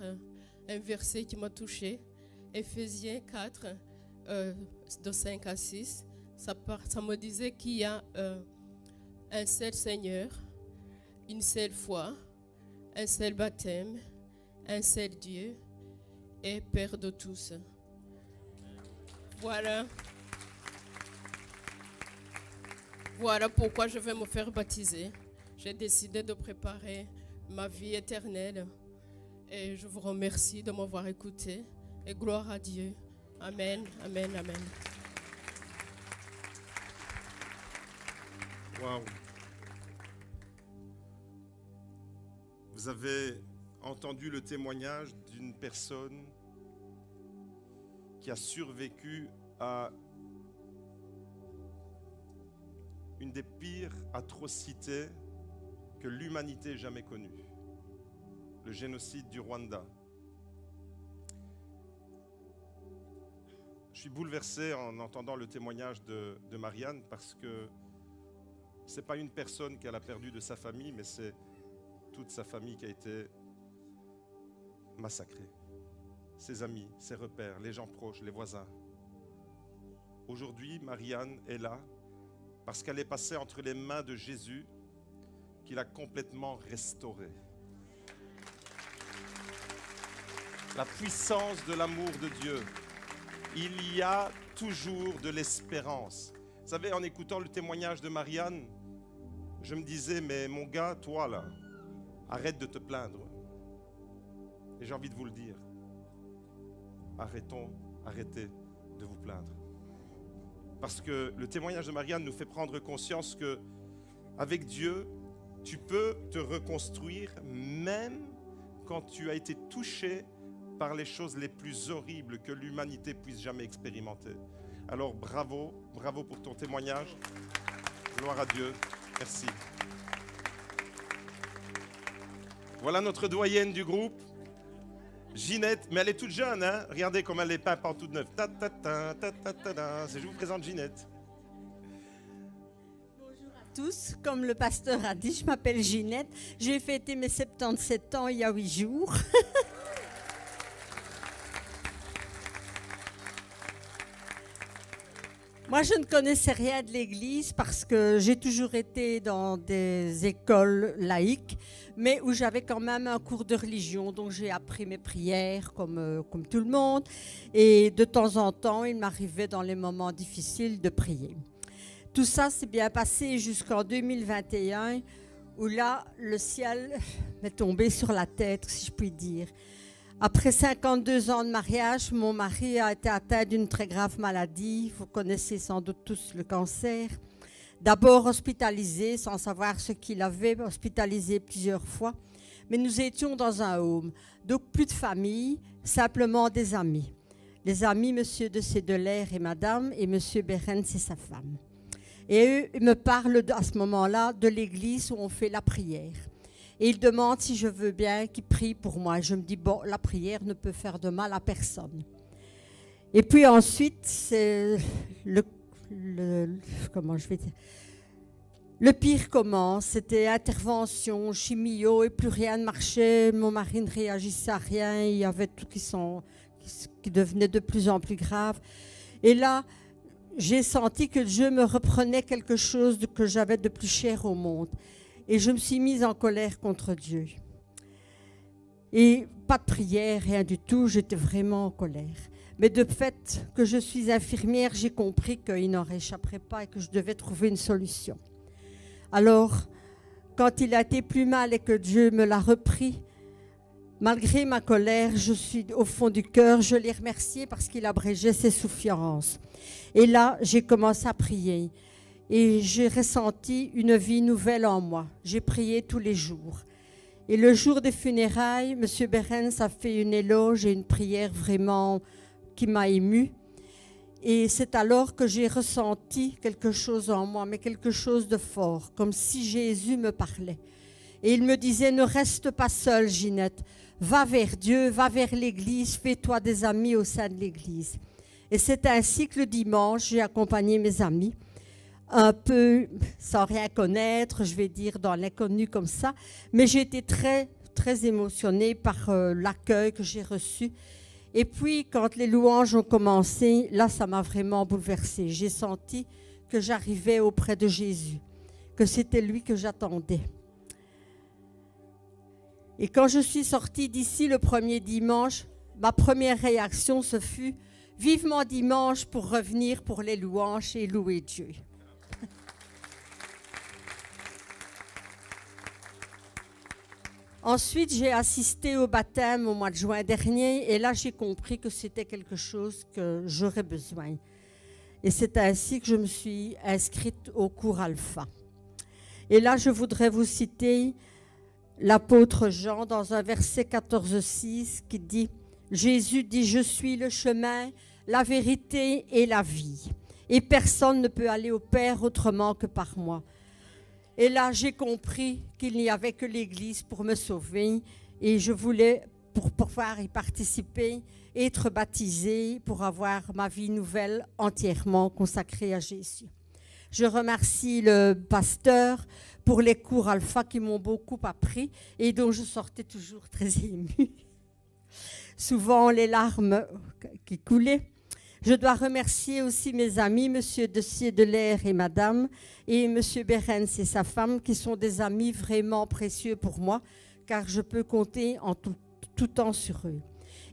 [SPEAKER 6] un verset qui m'a touchée. Éphésiens 4, de 5 à 6, ça me disait qu'il y a un seul Seigneur, une seule foi, un seul baptême, un seul Dieu et Père de tous. Voilà. Voilà pourquoi je vais me faire baptiser. J'ai décidé de préparer ma vie éternelle. Et je vous remercie de m'avoir écouté. Et gloire à Dieu. Amen, amen, amen.
[SPEAKER 1] Waouh. Vous avez entendu le témoignage d'une personne qui a survécu à une des pires atrocités que l'humanité ait jamais connue, le génocide du Rwanda. Je suis bouleversé en entendant le témoignage de Marianne parce que ce n'est pas une personne qu'elle a perdue de sa famille, mais c'est toute sa famille qui a été massacrée. Ses amis, ses repères, les gens proches, les voisins. Aujourd'hui, Marianne est là parce qu'elle est passée entre les mains de Jésus qui l'a complètement restaurée. La puissance de l'amour de Dieu. Il y a toujours de l'espérance. Vous savez, en écoutant le témoignage de Marianne, je me disais, mais mon gars, toi là, arrête de te plaindre. Et j'ai envie de vous le dire. Arrêtez de vous plaindre. Parce que le témoignage de Marianne nous fait prendre conscience que avec Dieu, tu peux te reconstruire même quand tu as été touché par les choses les plus horribles que l'humanité puisse jamais expérimenter. Alors bravo pour ton témoignage. Gloire à Dieu. Merci. Voilà notre doyenne du groupe, Ginette, mais elle est toute jeune, hein? Regardez comme elle est peinte en toute neuve. Je vous présente Ginette.
[SPEAKER 7] Bonjour à tous, comme le pasteur a dit, je m'appelle Ginette. J'ai fêté mes 77 ans il y a 8 jours. Moi, je ne connaissais rien de l'Église parce que j'ai toujours été dans des écoles laïques, mais où j'avais quand même un cours de religion. Donc, j'ai appris mes prières comme tout le monde. Et de temps en temps, il m'arrivait dans les moments difficiles de prier. Tout ça s'est bien passé jusqu'en 2021, où là, le ciel m'est tombé sur la tête, si je puis dire. Après 52 ans de mariage, mon mari a été atteint d'une très grave maladie. Vous connaissez sans doute tous le cancer. D'abord hospitalisé, sans savoir ce qu'il avait, hospitalisé plusieurs fois. Mais nous étions dans un home. Donc plus de famille, simplement des amis. Les amis, M. de Cédelaire et Madame, et M. Berens et sa femme. Et eux me parlent à ce moment-là de l'église où on fait la prière. Et il demande si je veux bien qu'il prie pour moi. Je me dis, bon, la prière ne peut faire de mal à personne. Et puis ensuite, c'est comment je vais dire, le pire commence. C'était intervention, chimio, et plus rien ne marchait. Mon mari ne réagissait à rien. Il y avait tout qui devenait de plus en plus grave. Et là, j'ai senti que Dieu me reprenait quelque chose que j'avais de plus cher au monde. Et je me suis mise en colère contre Dieu. Et pas de prière, rien du tout, j'étais vraiment en colère. Mais de fait que je suis infirmière, j'ai compris qu'il n'en réchapperait pas et que je devais trouver une solution. Alors, quand il a été plus mal et que Dieu me l'a repris, malgré ma colère, je suis au fond du cœur, je l'ai remercié parce qu'il abrégeait ses souffrances. Et là, j'ai commencé à prier. Et j'ai ressenti une vie nouvelle en moi. J'ai prié tous les jours. Et le jour des funérailles, M. Berens a fait une éloge et une prière vraiment qui m'a émue. Et c'est alors que j'ai ressenti quelque chose en moi, mais quelque chose de fort, comme si Jésus me parlait. Et il me disait, ne reste pas seule, Ginette. Va vers Dieu, va vers l'Église, fais-toi des amis au sein de l'Église. Et c'est ainsi que le dimanche, j'ai accompagné mes amis. Un peu sans rien connaître, je vais dire dans l'inconnu comme ça, mais j'ai été très, très émotionnée par l'accueil que j'ai reçu. Et puis, quand les louanges ont commencé, là, ça m'a vraiment bouleversée. J'ai senti que j'arrivais auprès de Jésus, que c'était lui que j'attendais. Et quand je suis sortie d'ici le premier dimanche, ma première réaction, ce fut « Vivement dimanche pour revenir pour les louanges et louer Dieu ». Ensuite, j'ai assisté au baptême au mois de juin dernier et là, j'ai compris que c'était quelque chose que j'aurais besoin. Et c'est ainsi que je me suis inscrite au cours Alpha. Et là, je voudrais vous citer l'apôtre Jean dans un verset 14,6 qui dit « Jésus dit, je suis le chemin, la vérité et la vie. Et personne ne peut aller au Père autrement que par moi. » Et là, j'ai compris qu'il n'y avait que l'Église pour me sauver et je voulais, pour pouvoir y participer, être baptisée pour avoir ma vie nouvelle entièrement consacrée à Jésus. Je remercie le pasteur pour les cours Alpha qui m'ont beaucoup appris et dont je sortais toujours très émue. Souvent, les larmes qui coulaient. Je dois remercier aussi mes amis, M. Dessier-Delair et Madame, et M. Berens et sa femme, qui sont des amis vraiment précieux pour moi, car je peux compter en tout temps sur eux.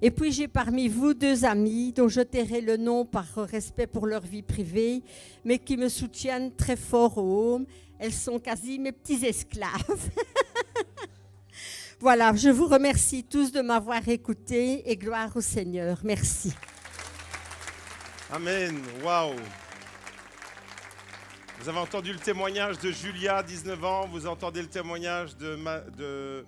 [SPEAKER 7] Et puis j'ai parmi vous 2 amis dont je tairai le nom par respect pour leur vie privée, mais qui me soutiennent très fort au home. Elles sont quasi mes petits esclaves. Voilà, je vous remercie tous de m'avoir écouté et gloire au Seigneur. Merci.
[SPEAKER 1] Amen. Waouh. Vous avez entendu le témoignage de Julia, 19 ans. Vous entendez le témoignage de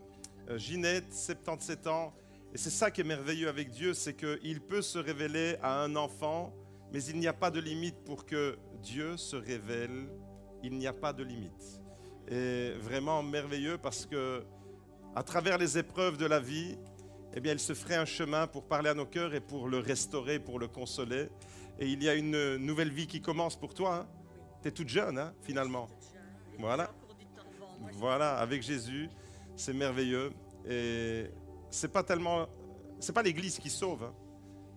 [SPEAKER 1] Ginette, 77 ans. Et c'est ça qui est merveilleux avec Dieu, c'est qu'il peut se révéler à un enfant, mais il n'y a pas de limite pour que Dieu se révèle. Il n'y a pas de limite. Et vraiment merveilleux parce que à travers les épreuves de la vie, eh bien, il se ferait un chemin pour parler à nos cœurs et pour le restaurer, pour le consoler. Et il y a une nouvelle vie qui commence pour toi. Hein? Tu es toute jeune, hein, finalement. Voilà. Voilà, avec Jésus, c'est merveilleux. Et c'est pas l'Église qui sauve, hein,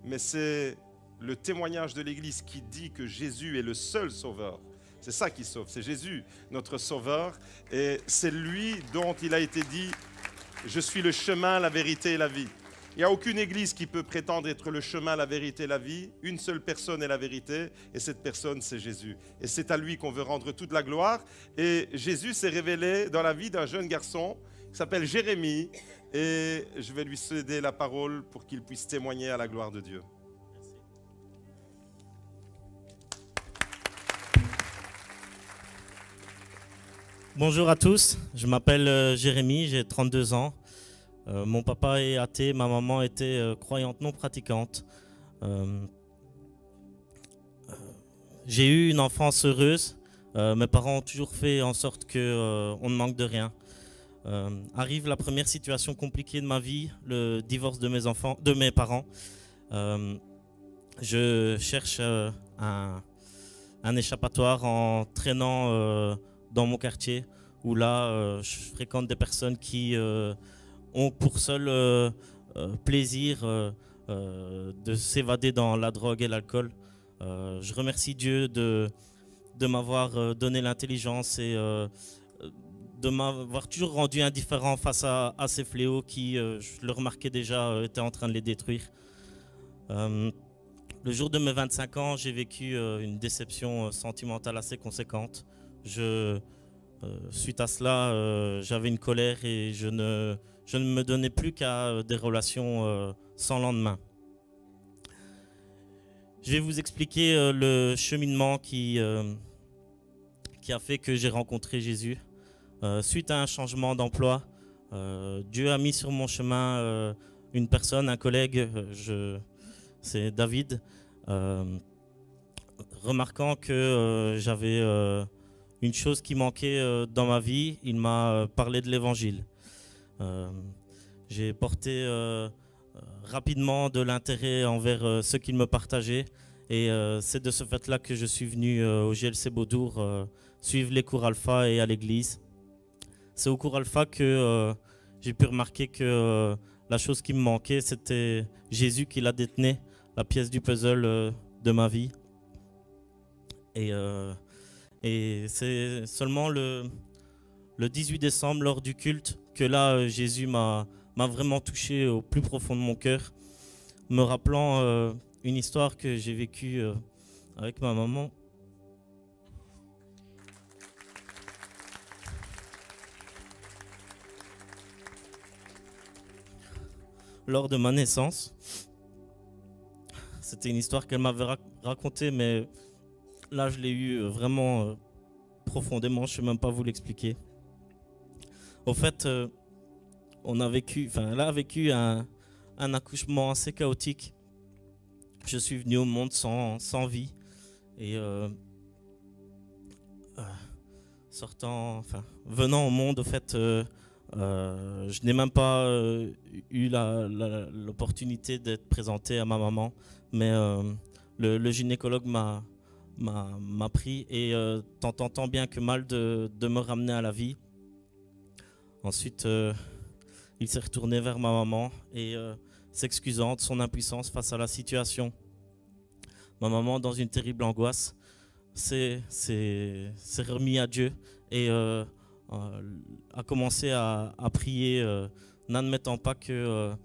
[SPEAKER 1] mais c'est le témoignage de l'Église qui dit que Jésus est le seul sauveur. C'est ça qui sauve, c'est Jésus, notre sauveur. Et c'est lui dont il a été dit « Je suis le chemin, la vérité et la vie ». Il n'y a aucune église qui peut prétendre être le chemin, la vérité et la vie. Une seule personne est la vérité et cette personne, c'est Jésus. Et c'est à lui qu'on veut rendre toute la gloire. Et Jésus s'est révélé dans la vie d'un jeune garçon qui s'appelle Jérémie. Et je vais lui céder la parole pour qu'il puisse témoigner à la gloire de Dieu.
[SPEAKER 8] Bonjour à tous, je m'appelle Jérémie, j'ai 32 ans. Mon papa est athée, ma maman était croyante non pratiquante. J'ai eu une enfance heureuse. Mes parents ont toujours fait en sorte qu'on ne manque de rien. Arrive la première situation compliquée de ma vie, le divorce de mes parents. Je cherche un échappatoire en traînant dans mon quartier où là je fréquente des personnes qui ont pour seul plaisir de s'évader dans la drogue et l'alcool. Je remercie Dieu de m'avoir donné l'intelligence et de m'avoir toujours rendu indifférent face à ces fléaux qui, je le remarquais déjà, étaient en train de les détruire. Le jour de mes 25 ans, j'ai vécu une déception sentimentale assez conséquente. Suite à cela, j'avais une colère et je ne me donnais plus qu'à des relations sans lendemain. Je vais vous expliquer le cheminement qui a fait que j'ai rencontré Jésus. Suite à un changement d'emploi, Dieu a mis sur mon chemin une personne, un collègue, c'est David. Remarquant que j'avais une chose qui manquait dans ma vie, il m'a parlé de l'évangile. J'ai porté rapidement de l'intérêt envers ce qu'il me partageait et c'est de ce fait-là que je suis venu au GLC Beaudour suivre les cours Alpha et à l'église. C'est au cours Alpha que j'ai pu remarquer que la chose qui me manquait, c'était Jésus qui la détenait, la pièce du puzzle de ma vie. Et c'est seulement le 18 décembre, lors du culte, que là, Jésus m'a vraiment touché au plus profond de mon cœur, me rappelant une histoire que j'ai vécue avec ma maman. Lors de ma naissance, c'était une histoire qu'elle m'avait racontée, mais là, je l'ai eue vraiment profondément, je ne sais même pas vous l'expliquer. Au fait, elle a vécu un accouchement assez chaotique. Je suis venu au monde sans vie. Et venant au monde, au fait, je n'ai même pas eu l'opportunité d'être présenté à ma maman. Mais le gynécologue m'a pris et tant bien que mal de me ramener à la vie. Ensuite, il s'est retourné vers ma maman et s'excusant de son impuissance face à la situation. Ma maman, dans une terrible angoisse, s'est remis à Dieu et a commencé à prier, n'admettant pas qu'elle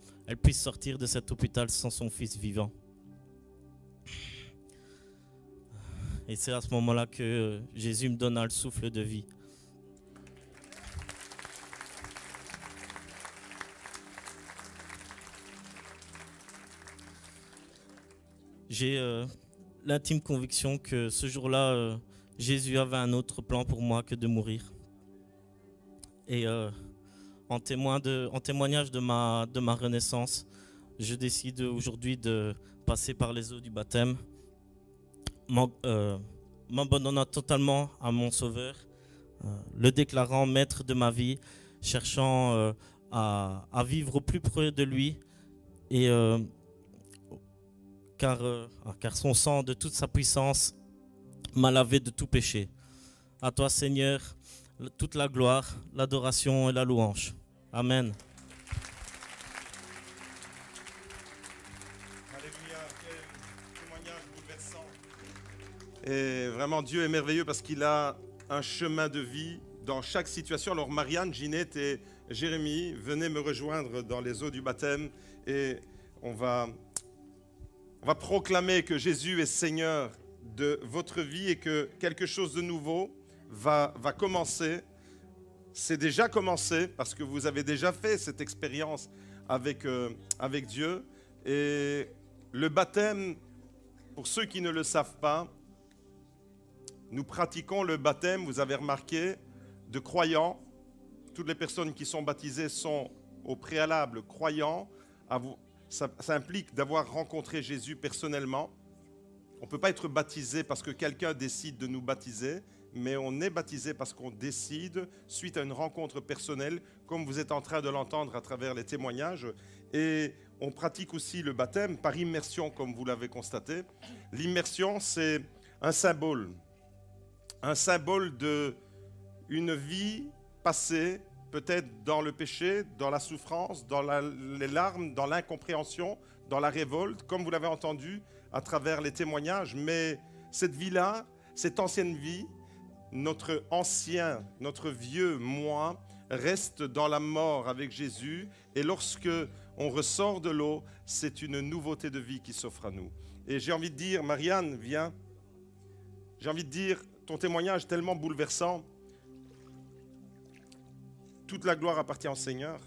[SPEAKER 8] puisse sortir de cet hôpital sans son fils vivant. Et c'est à ce moment-là que Jésus me donna le souffle de vie. J'ai l'intime conviction que ce jour-là, Jésus avait un autre plan pour moi que de mourir. Et en témoignage de ma renaissance, je décide aujourd'hui de passer par les eaux du baptême, m'abandonnant totalement à mon Sauveur, le déclarant maître de ma vie, cherchant à vivre au plus près de lui, et car son sang de toute sa puissance m'a lavé de tout péché. À toi, Seigneur, toute la gloire, l'adoration et la louange. Amen.
[SPEAKER 1] Alléluia, quel témoignage bouleversant. Et vraiment, Dieu est merveilleux parce qu'il a un chemin de vie dans chaque situation. Alors Marianne, Ginette et Jérémie, venez me rejoindre dans les eaux du baptême et on va proclamer que Jésus est Seigneur de votre vie et que quelque chose de nouveau va commencer. C'est déjà commencé parce que vous avez déjà fait cette expérience avec Dieu. Et le baptême, pour ceux qui ne le savent pas, nous pratiquons le baptême, vous avez remarqué, de croyants. Toutes les personnes qui sont baptisées sont au préalable croyants. Ça implique d'avoir rencontré Jésus personnellement. On ne peut pas être baptisé parce que quelqu'un décide de nous baptiser, mais on est baptisé parce qu'on décide suite à une rencontre personnelle, comme vous êtes en train de l'entendre à travers les témoignages. Et on pratique aussi le baptême par immersion, comme vous l'avez constaté. L'immersion, c'est un symbole d'une vie passée, peut-être dans le péché, dans la souffrance, dans les larmes, dans l'incompréhension, dans la révolte, comme vous l'avez entendu à travers les témoignages. Mais cette vie-là, cette ancienne vie, notre vieux moi, reste dans la mort avec Jésus. Et lorsque on ressort de l'eau, c'est une nouveauté de vie qui s'offre à nous. Et j'ai envie de dire, Marianne, viens. J'ai envie de dire, ton témoignage est tellement bouleversant. Toute la gloire appartient au Seigneur.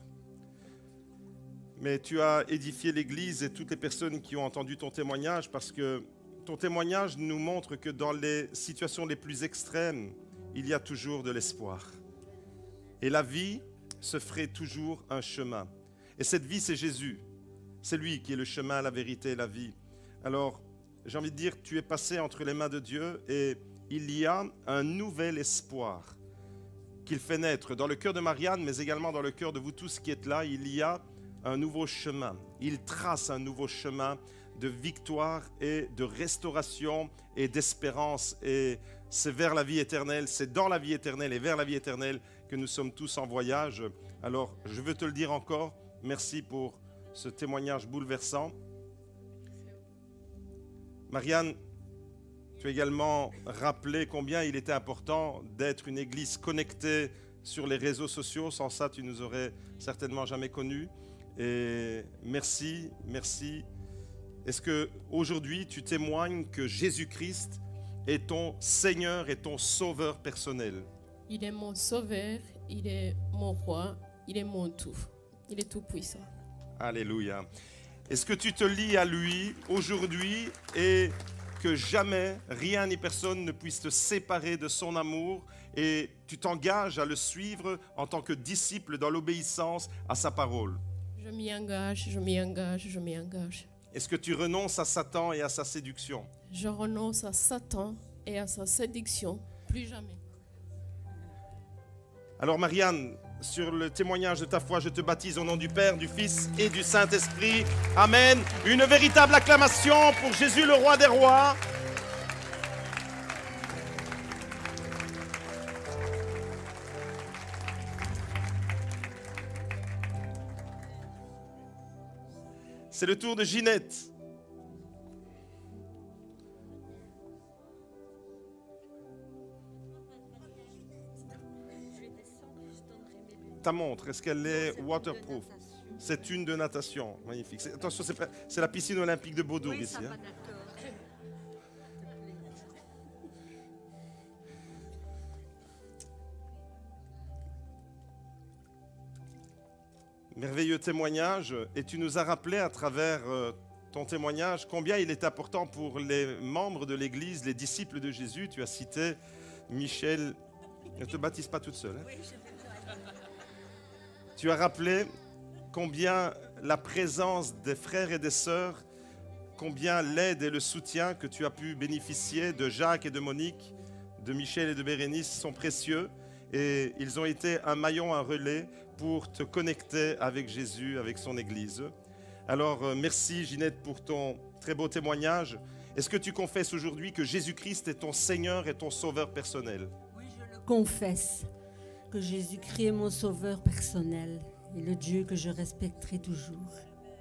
[SPEAKER 1] Mais tu as édifié l'Église et toutes les personnes qui ont entendu ton témoignage, parce que ton témoignage nous montre que dans les situations les plus extrêmes, il y a toujours de l'espoir. Et la vie se ferait toujours un chemin. Et cette vie, c'est Jésus. C'est lui qui est le chemin, la vérité et la vie. Alors, j'ai envie de dire, tu es passé entre les mains de Dieu et il y a un nouvel espoir qu'il fait naître dans le cœur de Marianne, mais également dans le cœur de vous tous qui êtes là. Il y a un nouveau chemin. Il trace un nouveau chemin de victoire et de restauration et d'espérance. Et c'est vers la vie éternelle, c'est dans la vie éternelle et vers la vie éternelle que nous sommes tous en voyage. Alors, je veux te le dire encore, merci pour ce témoignage bouleversant. Marianne, tu as également rappelé combien il était important d'être une église connectée sur les réseaux sociaux. Sans ça, tu nous aurais certainement jamais connus. Et merci, merci. Est-ce qu'aujourd'hui, tu témoignes que Jésus-Christ est ton Seigneur et ton Sauveur personnel?
[SPEAKER 6] Il est mon sauveur, il est mon roi, il est mon tout. Il est tout puissant.
[SPEAKER 1] Alléluia. Est-ce que tu te lis à lui aujourd'hui et que jamais rien ni personne ne puisse te séparer de son amour et tu t'engages à le suivre en tant que disciple dans l'obéissance à sa parole?
[SPEAKER 6] Je m'y engage, je m'y engage, je m'y engage.
[SPEAKER 1] Est-ce que tu renonces à Satan et à sa séduction?
[SPEAKER 6] Je renonce à Satan et à sa séduction, plus jamais.
[SPEAKER 1] Alors Marianne, sur le témoignage de ta foi, je te baptise au nom du Père, du Fils et du Saint-Esprit. Amen. Une véritable acclamation pour Jésus, le roi des rois. C'est le tour de Ginette. Ta montre, est-ce qu'elle est waterproof? C'est une de natation. Magnifique. Attention, c'est la piscine olympique de Beaudour ici. Hein. Merveilleux témoignage. Et tu nous as rappelé à travers ton témoignage combien il est important pour les membres de l'Église, les disciples de Jésus. Tu as cité Michel. Ne te baptise pas toute seule. Hein. Tu as rappelé combien la présence des frères et des sœurs, combien l'aide et le soutien que tu as pu bénéficier de Jacques et de Monique, de Michel et de Bérénice sont précieux et ils ont été un maillon, un relais pour te connecter avec Jésus, avec son Église. Alors merci Ginette pour ton très beau témoignage. Est-ce que tu confesses aujourd'hui que Jésus-Christ est ton Seigneur et ton Sauveur personnel?
[SPEAKER 7] Oui, je le confesse. Que Jésus-Christ est mon sauveur personnel et le Dieu que je respecterai toujours.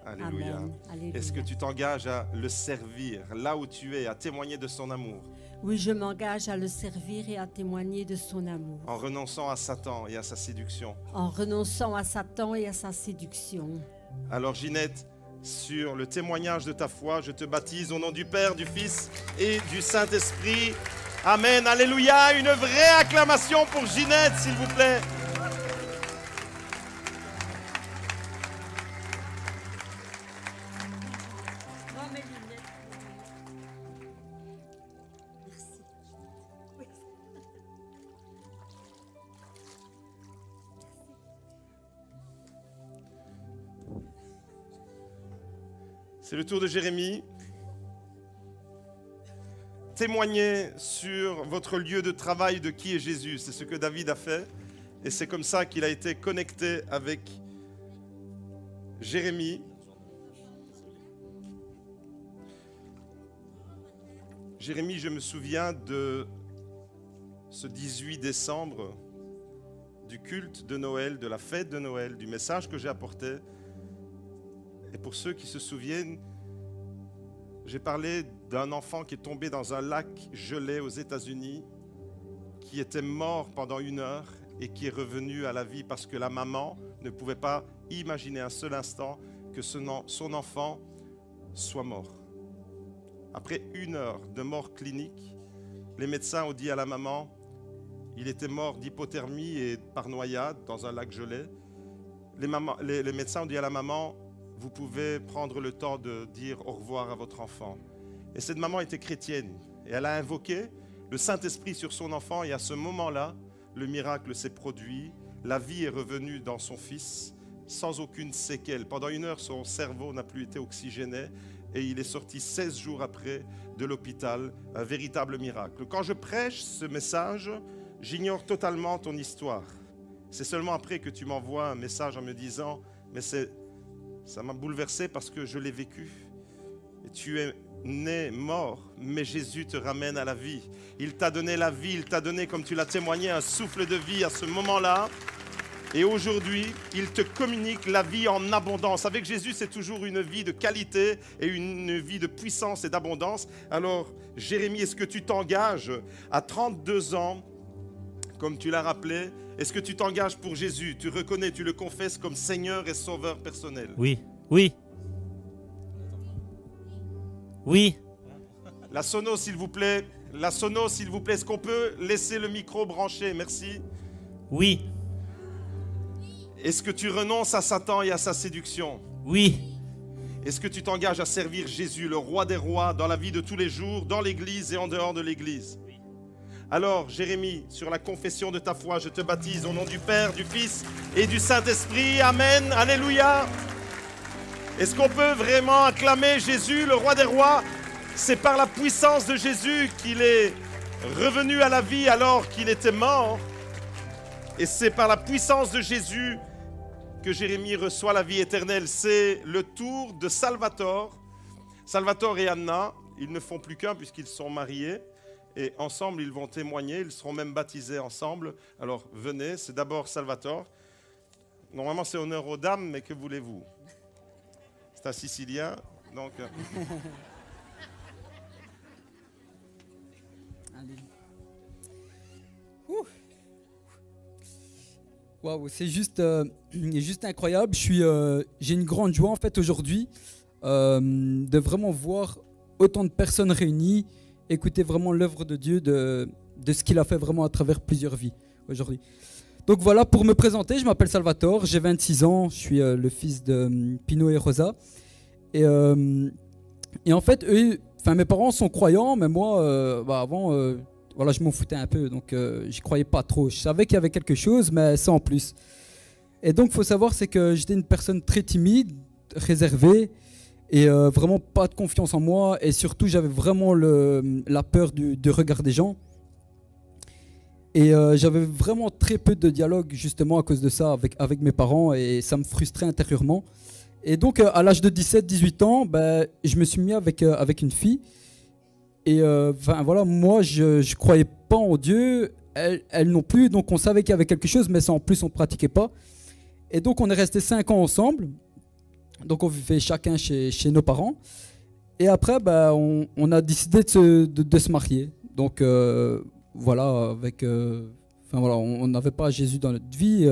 [SPEAKER 1] Alléluia.
[SPEAKER 7] Amen. Alléluia.
[SPEAKER 1] Est-ce que tu t'engages à le servir là où tu es, à témoigner de son amour?
[SPEAKER 7] Oui, je m'engage à le servir et à témoigner de son amour.
[SPEAKER 1] En renonçant à Satan et à sa séduction.
[SPEAKER 7] En renonçant à Satan et à sa séduction.
[SPEAKER 1] Alors Ginette, sur le témoignage de ta foi, je te baptise au nom du Père, du Fils et du Saint-Esprit. Amen, alléluia, une vraie acclamation pour Ginette, s'il vous plaît. C'est le tour de Jérémie. Témoignez sur votre lieu de travail de qui est Jésus. C'est ce que David a fait. Et c'est comme ça qu'il a été connecté avec Jérémie. Jérémie, je me souviens de ce 18 décembre, du culte de Noël, de la fête de Noël, du message que j'ai apporté. Et pour ceux qui se souviennent, j'ai parlé d'un enfant qui est tombé dans un lac gelé aux États-Unis, qui était mort pendant 1 heure et qui est revenu à la vie parce que la maman ne pouvait pas imaginer un seul instant que son enfant soit mort. Après 1 heure de mort clinique, les médecins ont dit à la maman, il était mort d'hypothermie et par noyade dans un lac gelé. Les médecins ont dit à la maman, vous pouvez prendre le temps de dire au revoir à votre enfant. Et cette maman était chrétienne et elle a invoqué le Saint-Esprit sur son enfant et à ce moment-là, le miracle s'est produit. La vie est revenue dans son fils sans aucune séquelle. Pendant 1 heure, son cerveau n'a plus été oxygéné et il est sorti 16 jours après de l'hôpital. Un véritable miracle. Quand je prêche ce message, j'ignore totalement ton histoire. C'est seulement après que tu m'envoies un message en me disant « mais ça m'a bouleversé parce que je l'ai vécu. Et tu es né mort, mais Jésus te ramène à la vie. Il t'a donné la vie, il t'a donné, comme tu l'as témoigné, un souffle de vie à ce moment-là. Et aujourd'hui, il te communique la vie en abondance. Avec Jésus, c'est toujours une vie de qualité et une vie de puissance et d'abondance. Alors, Jérémie, est-ce que tu t'engages à 32 ans, comme tu l'as rappelé, est-ce que tu t'engages pour Jésus? Tu reconnais, tu le confesses comme Seigneur et Sauveur personnel?
[SPEAKER 8] Oui, oui. Oui.
[SPEAKER 1] La sono, s'il vous plaît. La sono, s'il vous plaît. Est-ce qu'on peut laisser le micro branché? Merci.
[SPEAKER 8] Oui.
[SPEAKER 1] Est-ce que tu renonces à Satan et à sa séduction?
[SPEAKER 8] Oui.
[SPEAKER 1] Est-ce que tu t'engages à servir Jésus, le roi des rois, dans la vie de tous les jours, dans l'église et en dehors de l'église? Alors, Jérémie, sur la confession de ta foi, je te baptise au nom du Père, du Fils et du Saint-Esprit. Amen. Alléluia. Est-ce qu'on peut vraiment acclamer Jésus, le roi des rois? C'est par la puissance de Jésus qu'il est revenu à la vie alors qu'il était mort. Et c'est par la puissance de Jésus que Jérémie reçoit la vie éternelle. C'est le tour de Salvatore. Salvatore et Anna, ils ne font plus qu'un puisqu'ils sont mariés. Et ensemble, ils vont témoigner. Ils seront même baptisés ensemble. Alors, venez. C'est d'abord Salvatore. Normalement, c'est honneur aux dames, mais que voulez-vous? C'est un Sicilien, donc...
[SPEAKER 9] Waouh, c'est juste incroyable. J'ai une grande joie en fait aujourd'hui de vraiment voir autant de personnes réunies, écouter vraiment l'œuvre de Dieu, de ce qu'il a fait vraiment à travers plusieurs vies aujourd'hui. Donc voilà, pour me présenter, je m'appelle Salvatore, j'ai 26 ans, je suis le fils de Pino et Rosa. Et en fait, mes parents sont croyants, mais moi, avant... voilà, je m'en foutais un peu, donc j'y croyais pas trop. Je savais qu'il y avait quelque chose, mais sans plus. Et donc, il faut savoir, c'est que j'étais une personne très timide, réservée, et vraiment pas de confiance en moi. Et surtout, j'avais vraiment la peur du regard des gens. Et j'avais vraiment très peu de dialogue, justement, à cause de ça, avec mes parents, et ça me frustrait intérieurement. Et donc, à l'âge de 17-18 ans, je me suis mis avec une fille. Et voilà, moi je croyais pas en Dieu, elle non plus, donc on savait qu'il y avait quelque chose, mais ça en plus on pratiquait pas. Et donc on est resté 5 ans ensemble, donc on vivait chacun chez nos parents. Et après on a décidé de se marier. Donc voilà, on n'avait pas Jésus dans notre vie,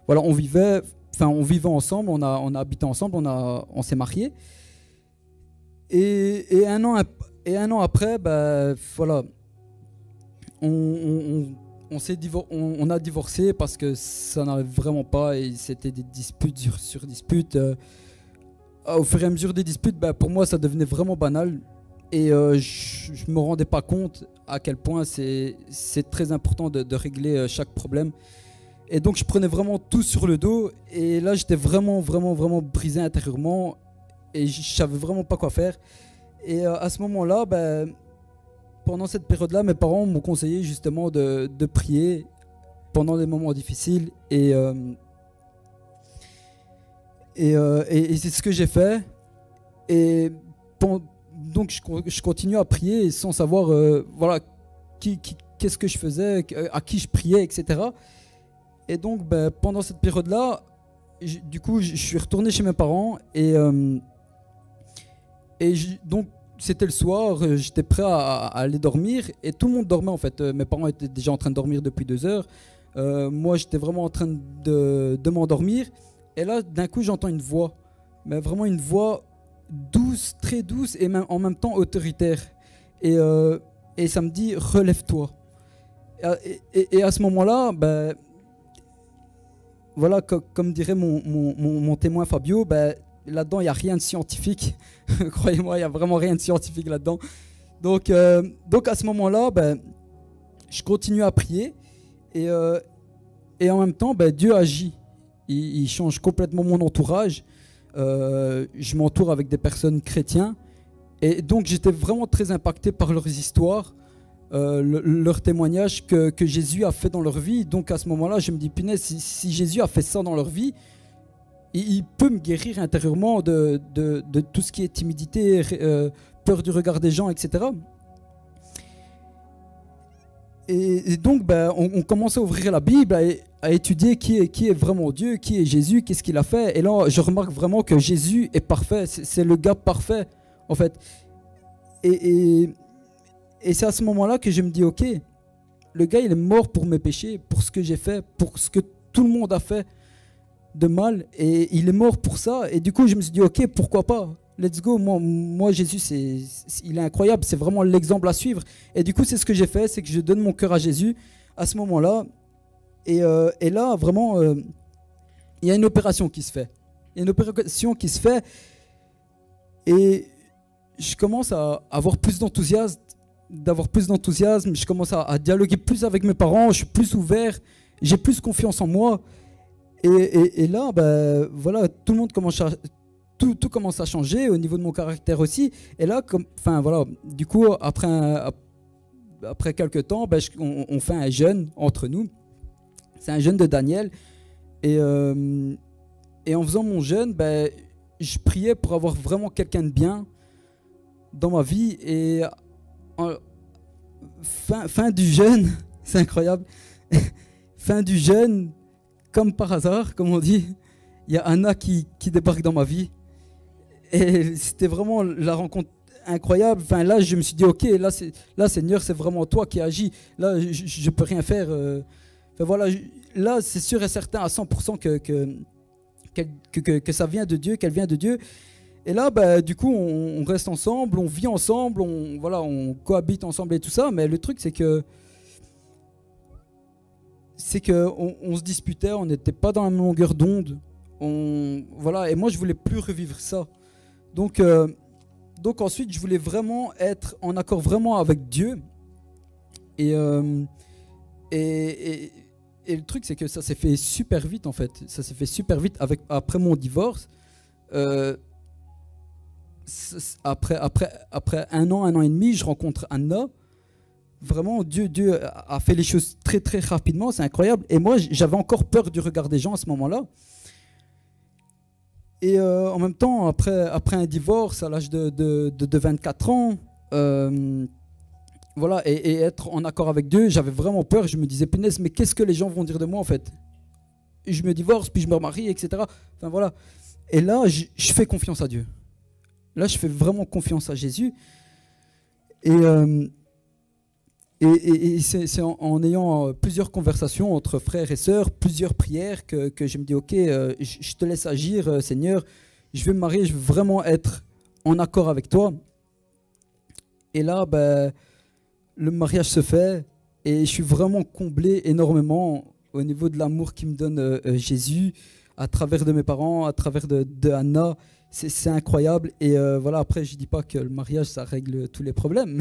[SPEAKER 9] voilà, on vivait ensemble, on a habité ensemble, on s'est mariés. Et un an après, voilà, on a divorcé parce que ça n'allait vraiment pas et c'était des disputes sur disputes. Au fur et à mesure des disputes, pour moi, ça devenait vraiment banal et je ne me rendais pas compte à quel point c'est très important de régler chaque problème. Et donc, je prenais vraiment tout sur le dos et là, j'étais vraiment brisé intérieurement et je ne savais vraiment pas quoi faire. Et à ce moment-là, pendant cette période-là, mes parents m'ont conseillé justement de prier pendant des moments difficiles. Et c'est ce que j'ai fait. Et donc je continue à prier sans savoir voilà, qu'est-ce que je faisais, à qui je priais, etc. Et donc pendant cette période-là, du coup, je suis retourné chez mes parents donc c'était le soir, j'étais prêt à aller dormir et tout le monde dormait en fait. Mes parents étaient déjà en train de dormir depuis 2 heures. Moi j'étais vraiment en train de m'endormir. Et là d'un coup j'entends une voix, mais vraiment une voix douce, très douce et en même temps autoritaire. Et ça me dit relève-toi. Et à ce moment-là, voilà, comme dirait mon témoin Fabio, là-dedans, il n'y a rien de scientifique. Croyez-moi, il n'y a vraiment rien de scientifique là-dedans. Donc à ce moment-là, je continue à prier. Et en même temps, Dieu agit. Il change complètement mon entourage. Je m'entoure avec des personnes chrétiennes. Et donc, j'étais vraiment très impacté par leurs histoires, leurs témoignages que Jésus a fait dans leur vie. Donc, à ce moment-là, je me dis, punaise, si Jésus a fait ça dans leur vie, il peut me guérir intérieurement de tout ce qui est timidité, peur du regard des gens, etc. Et donc, on commence à ouvrir la Bible. Et à étudier qui est vraiment Dieu, qui est Jésus, qu'est-ce qu'il a fait. Et là, je remarque vraiment que Jésus est parfait. C'est le gars parfait, en fait. Et c'est à ce moment-là que je me dis, ok, le gars, il est mort pour mes péchés, pour ce que j'ai fait, pour ce que tout le monde a fait de mal. Et il est mort pour ça. Et du coup, je me suis dit, ok, pourquoi pas? Let's go. Moi Jésus, il est incroyable. C'est vraiment l'exemple à suivre. Et du coup, c'est ce que j'ai fait, c'est que je donne mon cœur à Jésus à ce moment-là. Et là, vraiment, il y a une opération qui se fait. Il y a une opération qui se fait et je commence à avoir plus d'enthousiasme, je commence à dialoguer plus avec mes parents, je suis plus ouvert, j'ai plus confiance en moi. Et là, ben, voilà, tout commence à changer au niveau de mon caractère aussi. Et là, voilà, du coup, après quelques temps, ben, on fait un jeûne entre nous. C'est un jeûne de Daniel. Et en faisant mon jeûne, ben, je priais pour avoir vraiment quelqu'un de bien dans ma vie. Et fin du jeûne, c'est incroyable. Fin du jeûne, comme par hasard, comme on dit, il y a Anna qui débarque dans ma vie. Et c'était vraiment la rencontre incroyable. Enfin, là, je me suis dit, ok, là Seigneur, c'est vraiment toi qui agis. Là, je ne peux rien faire. Voilà, là, c'est sûr et certain à 100% que ça vient de Dieu, qu'elle vient de Dieu. Et là, bah, du coup, on reste ensemble, on vit ensemble, on cohabite ensemble et tout ça. Mais le truc, c'est que on se disputait, on n'était pas dans la même longueur d'onde. Voilà, et moi, je voulais plus revivre ça. Donc ensuite, je voulais vraiment être en accord vraiment avec Dieu. Et le truc, c'est que ça s'est fait super vite, en fait. Ça s'est fait super vite après mon divorce. Après 1 an et demi, je rencontre Anna. Vraiment, Dieu a fait les choses très, très rapidement. C'est incroyable. Et moi, j'avais encore peur du regard des gens à ce moment-là. Et en même temps, après un divorce à l'âge de 24 ans, voilà, et être en accord avec Dieu, j'avais vraiment peur. Je me disais, punaise, mais qu'est-ce que les gens vont dire de moi, en fait? Et je me divorce, puis je me remarie, etc. Enfin, voilà. Et là, je fais confiance à Dieu. Là, je fais vraiment confiance à Jésus. Et c'est en ayant plusieurs conversations entre frères et sœurs, plusieurs prières, que je me dis, ok, je te laisse agir, Seigneur. Je vais me marier, je veux vraiment être en accord avec toi. Et là, ben, le mariage se fait et je suis vraiment comblé énormément au niveau de l'amour qu'il me donne Jésus, à travers de mes parents, à travers de Anna. C'est incroyable. Et voilà, après, je ne dis pas que le mariage, ça règle tous les problèmes,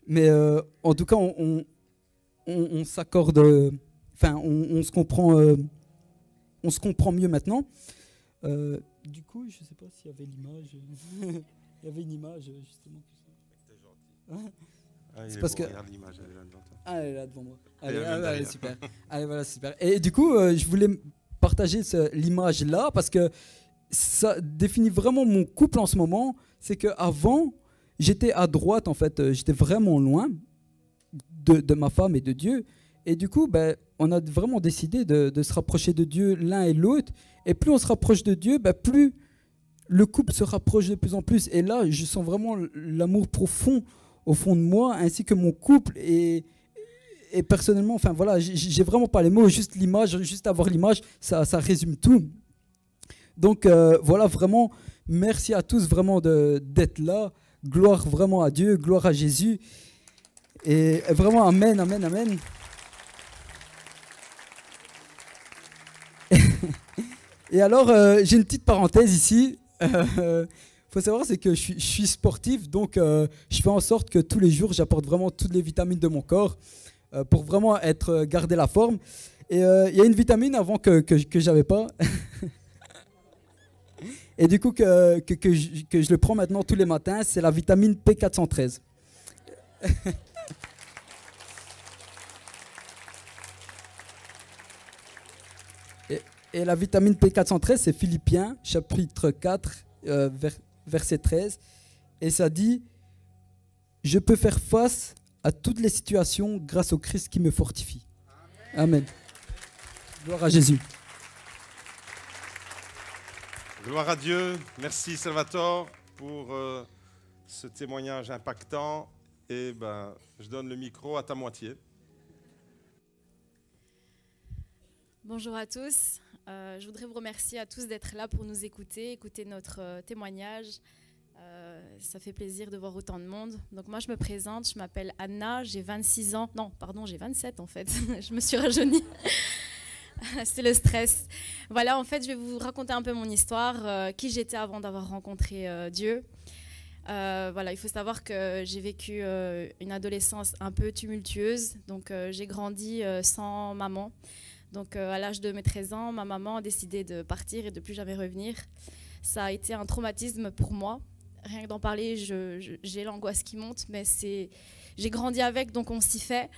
[SPEAKER 9] mais en tout cas, on s'accorde, enfin, on se comprend mieux maintenant. Du coup, je ne sais pas s'il y avait l'image. Il y avait une image, justement.
[SPEAKER 1] C'était gentil.
[SPEAKER 9] C'est parce que
[SPEAKER 1] regarde l'image, elle est là devant toi.
[SPEAKER 9] Ah, elle est là devant moi. Allez, super. Allez, voilà, super. Et du coup, je voulais partager l'image là parce que ça définit vraiment mon couple en ce moment. C'est qu'avant, j'étais à droite, en fait. J'étais vraiment loin de ma femme et de Dieu. Et du coup, ben, on a vraiment décidé de se rapprocher de Dieu l'un et l'autre. Et plus on se rapproche de Dieu, ben, plus le couple se rapproche de plus en plus. Et là, je sens vraiment l'amour profond au fond de moi, ainsi que mon couple. Et personnellement, enfin voilà, j'ai vraiment pas les mots, juste l'image, juste avoir l'image, ça résume tout. Donc voilà, vraiment, merci à tous vraiment d'être là. Gloire vraiment à Dieu, gloire à Jésus. Et vraiment, amen, amen, amen. Et alors, j'ai une petite parenthèse ici. Faut savoir, c'est que je suis sportif, donc je fais en sorte que tous les jours, j'apporte vraiment toutes les vitamines de mon corps pour vraiment garder la forme. Et il y a une vitamine avant que j'avais pas. Et du coup, que je le prends maintenant tous les matins, c'est la vitamine P413. Et la vitamine P413, c'est Philippiens, chapitre 4, verset 13. Et ça dit, « Je peux faire face à toutes les situations grâce au Christ qui me fortifie. » Amen. Gloire à Jésus.
[SPEAKER 1] Gloire à Dieu. Merci Salvatore pour ce témoignage impactant. Et je donne le micro à ta moitié.
[SPEAKER 10] Bonjour à tous. Je voudrais vous remercier à tous d'être là pour nous écouter notre témoignage. Ça fait plaisir de voir autant de monde. Donc moi, je me présente, je m'appelle Anna, j'ai 26 ans. Non, pardon, j'ai 27 en fait. Je me suis rajeunie. C'est le stress. Voilà, en fait, je vais vous raconter un peu mon histoire, qui j'étais avant d'avoir rencontré Dieu. Voilà, il faut savoir que j'ai vécu une adolescence un peu tumultueuse. Donc j'ai grandi sans maman. Donc à l'âge de mes 13 ans, ma maman a décidé de partir et de plus jamais revenir. Ça a été un traumatisme pour moi. Rien que d'en parler, j'ai l'angoisse qui monte, mais j'ai grandi avec, donc on s'y fait.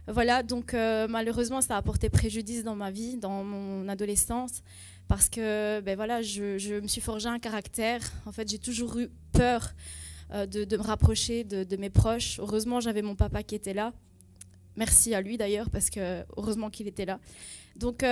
[SPEAKER 10] Voilà, donc malheureusement, ça a porté préjudice dans ma vie, dans mon adolescence, parce que voilà, je me suis forgé un caractère. En fait, j'ai toujours eu peur de me rapprocher de mes proches. Heureusement, j'avais mon papa qui était là. Merci à lui d'ailleurs, parce que heureusement qu'il était là. Donc,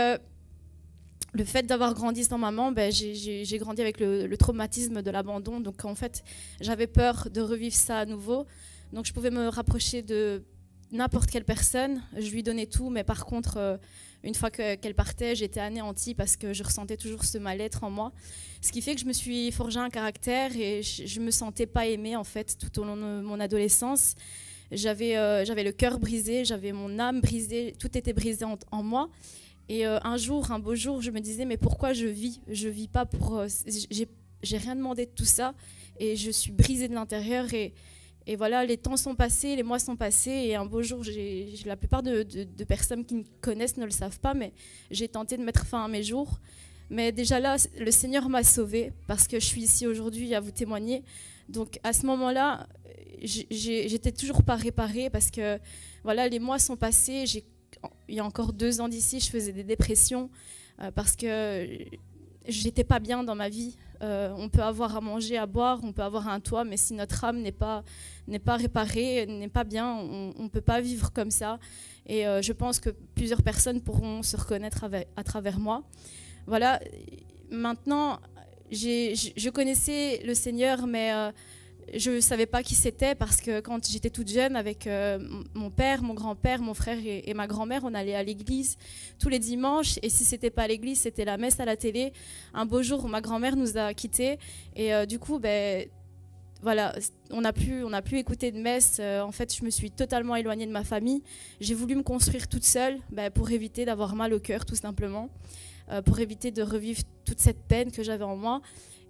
[SPEAKER 10] le fait d'avoir grandi sans maman, j'ai grandi avec le traumatisme de l'abandon. Donc, en fait, j'avais peur de revivre ça à nouveau. Donc, je pouvais me rapprocher de n'importe quelle personne. Je lui donnais tout, mais par contre, une fois qu'elle partait, j'étais anéantie parce que je ressentais toujours ce mal-être en moi. Ce qui fait que je me suis forgé un caractère et je me sentais pas aimée, en fait, tout au long de mon adolescence. J'avais le cœur brisé, j'avais mon âme brisée, tout était brisé en moi. Et un beau jour, je me disais, mais pourquoi je vis pas pour... j'ai rien demandé de tout ça et je suis brisée de l'intérieur. Et voilà, les temps sont passés, les mois sont passés. Et un beau jour, la plupart de personnes qui me connaissent ne le savent pas, mais j'ai tenté de mettre fin à mes jours. Mais déjà là, le Seigneur m'a sauvée parce que je suis ici aujourd'hui à vous témoigner. Donc à ce moment-là, j'étais toujours pas réparée parce que voilà, les mois sont passés. Il y a encore 2 ans d'ici, je faisais des dépressions parce que j'étais pas bien dans ma vie. On peut avoir à manger, à boire, on peut avoir un toit, mais si notre âme n'est pas réparée, n'est pas bien, on ne peut pas vivre comme ça. Et je pense que plusieurs personnes pourront se reconnaître à travers moi. Voilà, maintenant, je connaissais le Seigneur, mais je ne savais pas qui c'était parce que quand j'étais toute jeune, avec mon père, mon grand-père, mon frère et ma grand-mère, on allait à l'église tous les dimanches. Et si ce n'était pas à l'église, c'était la messe à la télé. Un beau jour, ma grand-mère nous a quittés. Et du coup, voilà, on n'a plus écouté de messe. En fait, je me suis totalement éloignée de ma famille. J'ai voulu me construire toute seule pour éviter d'avoir mal au cœur, tout simplement. Pour éviter de revivre toute cette peine que j'avais en moi.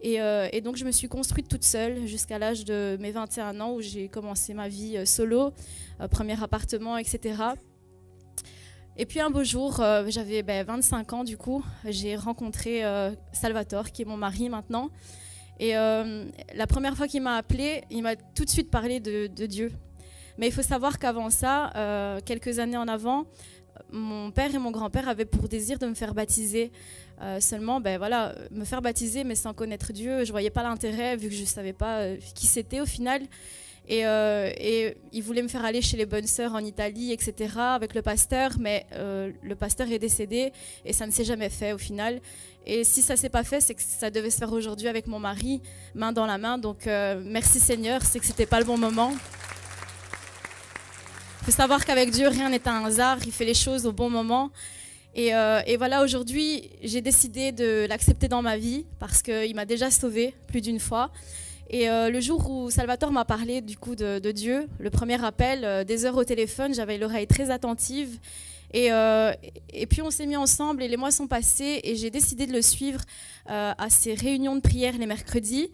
[SPEAKER 10] Et donc, je me suis construite toute seule jusqu'à l'âge de mes 21 ans où j'ai commencé ma vie solo, premier appartement, etc. Et puis un beau jour, j'avais 25 ans du coup, j'ai rencontré Salvatore, qui est mon mari maintenant. Et la première fois qu'il m'a appelée, il m'a tout de suite parlé de Dieu. Mais il faut savoir qu'avant ça, quelques années en avant, mon père et mon grand-père avaient pour désir de me faire baptiser. Seulement, voilà, me faire baptiser, mais sans connaître Dieu, je ne voyais pas l'intérêt, vu que je ne savais pas qui c'était au final. Et ils voulaient me faire aller chez les bonnes sœurs en Italie, etc., avec le pasteur, mais le pasteur est décédé et ça ne s'est jamais fait au final. Et si ça ne s'est pas fait, c'est que ça devait se faire aujourd'hui avec mon mari, main dans la main. Donc merci Seigneur, c'est que ce n'était pas le bon moment. Il faut savoir qu'avec Dieu, rien n'est un hasard, il fait les choses au bon moment. Et voilà, aujourd'hui, j'ai décidé de l'accepter dans ma vie parce qu'il m'a déjà sauvée plus d'une fois. Et le jour où Salvatore m'a parlé du coup de Dieu, le premier appel, des heures au téléphone, j'avais l'oreille très attentive. Et puis on s'est mis ensemble et les mois sont passés et j'ai décidé de le suivre à ses réunions de prière les mercredis.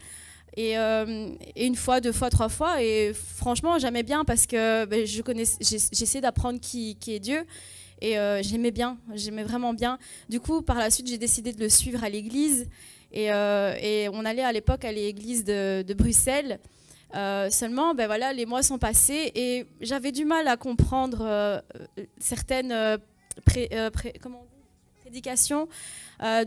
[SPEAKER 10] Et une fois, 2 fois, 3 fois. Et franchement, j'aimais bien parce que j'essayais d'apprendre qui est Dieu. Et j'aimais vraiment bien. Du coup, par la suite, j'ai décidé de le suivre à l'église. Et on allait à l'époque à l'église de Bruxelles. Seulement, voilà, les mois sont passés et j'avais du mal à comprendre certaines prédications.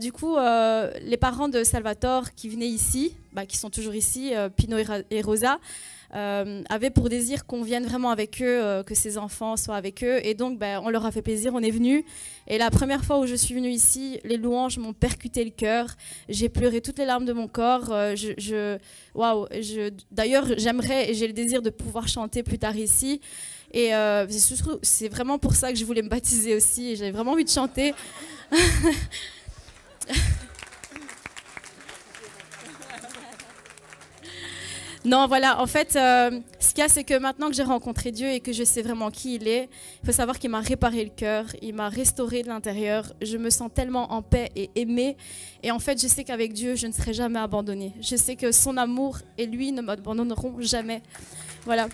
[SPEAKER 10] Du coup, les parents de Salvatore qui venaient ici, qui sont toujours ici, Pino et Rosa, avaient pour désir qu'on vienne vraiment avec eux, que ces enfants soient avec eux. Et donc, on leur a fait plaisir, on est venus. Et la première fois où je suis venue ici, les louanges m'ont percuté le cœur. J'ai pleuré toutes les larmes de mon corps. Waouh, d'ailleurs, j'aimerais et j'ai le désir de pouvoir chanter plus tard ici. Et c'est vraiment pour ça que je voulais me baptiser aussi. J'avais vraiment envie de chanter. Non, voilà, en fait, ce qu'il y a, c'est que maintenant que j'ai rencontré Dieu et que je sais vraiment qui il est, il faut savoir qu'il m'a réparé le cœur, il m'a restauré de l'intérieur, je me sens tellement en paix et aimée. Et en fait, je sais qu'avec Dieu, je ne serai jamais abandonnée. Je sais que son amour et lui ne m'abandonneront jamais. Voilà.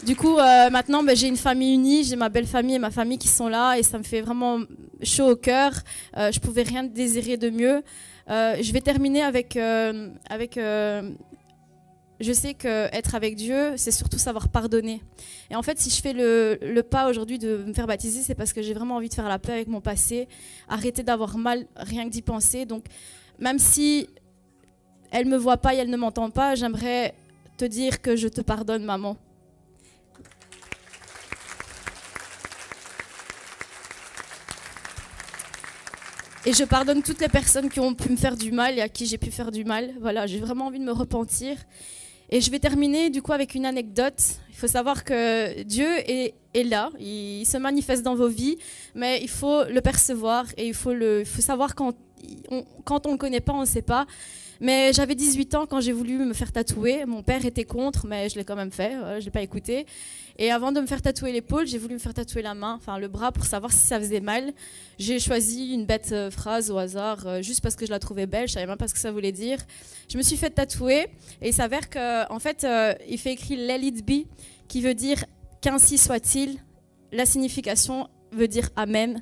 [SPEAKER 10] Du coup, maintenant, j'ai une famille unie, j'ai ma belle famille et ma famille qui sont là et ça me fait vraiment chaud au cœur. Je pouvais rien désirer de mieux. Je vais terminer avec je sais qu'être avec Dieu, c'est surtout savoir pardonner. Et en fait, si je fais le pas aujourd'hui de me faire baptiser, c'est parce que j'ai vraiment envie de faire la paix avec mon passé, arrêter d'avoir mal rien que d'y penser. Donc, même si elle ne me voit pas et elle ne m'entend pas, j'aimerais te dire que je te pardonne, maman. Et je pardonne toutes les personnes qui ont pu me faire du mal et à qui j'ai pu faire du mal. Voilà, j'ai vraiment envie de me repentir. Et je vais terminer du coup avec une anecdote. Il faut savoir que Dieu est là, il se manifeste dans vos vies, mais il faut le percevoir et il faut savoir quand on ne le connaît pas, on ne sait pas. Mais j'avais 18 ans quand j'ai voulu me faire tatouer. Mon père était contre, mais je l'ai quand même fait, je ne l'ai pas écouté. Et avant de me faire tatouer l'épaule, j'ai voulu me faire tatouer la main, enfin le bras, pour savoir si ça faisait mal. J'ai choisi une bête phrase au hasard, juste parce que je la trouvais belle, je savais même pas ce que ça voulait dire. Je me suis fait tatouer et il s'avère qu'en fait, il fait écrit « Let it be », qui veut dire « qu'ainsi soit-il ». La signification veut dire « Amen ».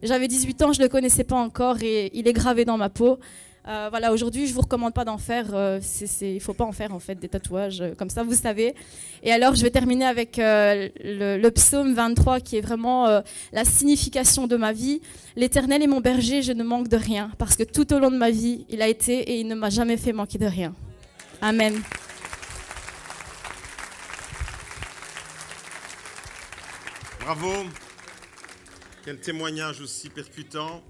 [SPEAKER 10] J'avais 18 ans, je ne le connaissais pas encore et il est gravé dans ma peau. Voilà, aujourd'hui, je ne vous recommande pas d'en faire. Il ne faut pas en faire, en fait, des tatouages. Comme ça, vous savez. Et alors, je vais terminer avec le psaume 23, qui est vraiment la signification de ma vie. L'Éternel est mon berger, je ne manque de rien. Parce que tout au long de ma vie, il a été et il ne m'a jamais fait manquer de rien. Amen.
[SPEAKER 1] Bravo. Quel témoignage aussi percutant.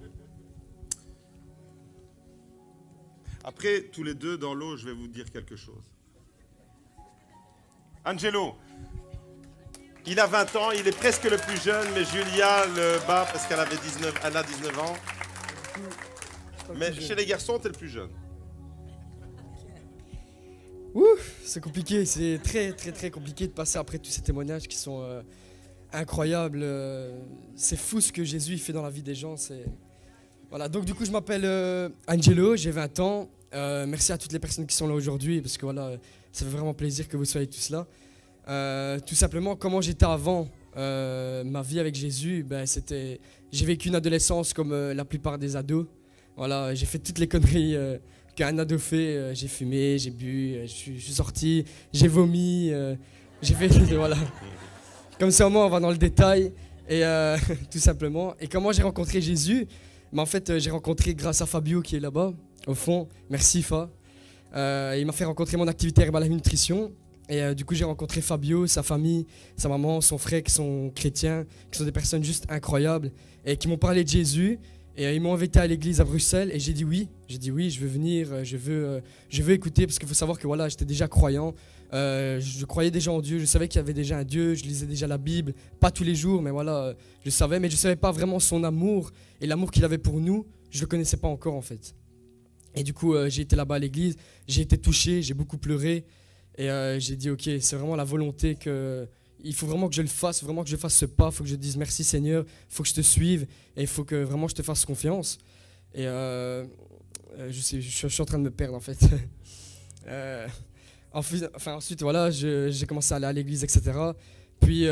[SPEAKER 1] Après, tous les deux dans l'eau, je vais vous dire quelque chose. Angelo, il a 20 ans, il est presque le plus jeune, mais Julia le bat parce qu'elle a 19 ans. Mais chez les garçons, tu es le plus jeune.
[SPEAKER 11] Ouf, c'est compliqué, c'est très compliqué de passer après tous ces témoignages qui sont incroyables. C'est fou ce que Jésus fait dans la vie des gens. Voilà, donc du coup je m'appelle Angelo, j'ai 20 ans. Merci à toutes les personnes qui sont là aujourd'hui parce que voilà, ça fait vraiment plaisir que vous soyez tous là. Tout simplement, comment j'étais avant ma vie avec Jésus, j'ai vécu une adolescence comme la plupart des ados. Voilà, j'ai fait toutes les conneries qu'un ado fait. J'ai fumé, j'ai bu, je suis sorti, j'ai vomi, j'ai fait voilà. Comme ça au moins on va dans le détail et tout simplement. Et comment j'ai rencontré Jésus? Mais en fait, j'ai rencontré grâce à Fabio qui est là-bas, au fond. Merci Fa. Il m'a fait rencontrer mon activité Herbalife Nutrition. Et du coup, j'ai rencontré Fabio, sa famille, sa maman, son frère qui sont chrétiens, qui sont des personnes juste incroyables et qui m'ont parlé de Jésus. Et ils m'ont invité à l'église à Bruxelles et j'ai dit oui. J'ai dit oui, je veux venir, je veux écouter parce qu'il faut savoir que voilà, j'étais déjà croyant. Je croyais déjà en Dieu, je savais qu'il y avait déjà un Dieu, je lisais déjà la Bible, pas tous les jours, mais voilà, je savais, mais je ne savais pas vraiment son amour et l'amour qu'il avait pour nous, je ne le connaissais pas encore en fait. Et du coup, j'ai été là-bas à l'église, j'ai été touché, j'ai beaucoup pleuré et j'ai dit ok, c'est vraiment la volonté que... Il faut vraiment que je le fasse, vraiment que je fasse ce pas, il faut que je dise merci Seigneur, il faut que je te suive et il faut que vraiment je te fasse confiance. Et je suis en train de me perdre en fait. Ensuite, voilà, j'ai commencé à aller à l'église, etc. Puis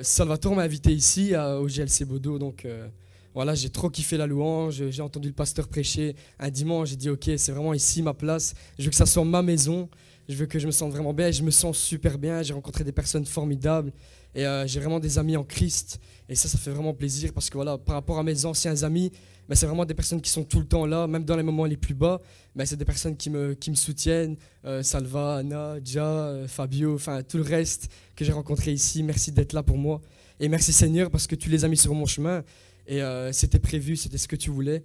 [SPEAKER 11] Salvatore m'a invité ici au GLC Bodo, donc voilà, j'ai trop kiffé la louange, j'ai entendu le pasteur prêcher un dimanche, j'ai dit ok, c'est vraiment ici ma place, je veux que ça soit ma maison. Je veux que je me sente vraiment bien. Et je me sens super bien. J'ai rencontré des personnes formidables. Et j'ai vraiment des amis en Christ. Et ça fait vraiment plaisir parce que voilà, par rapport à mes anciens amis, ben, c'est vraiment des personnes qui sont tout le temps là, même dans les moments les plus bas. Ben, c'est des personnes qui me soutiennent. Salva, Anna, Dja, Fabio, enfin tout le reste que j'ai rencontré ici. Merci d'être là pour moi. Et merci Seigneur parce que tu les as mis sur mon chemin. Et c'était prévu, c'était ce que tu voulais.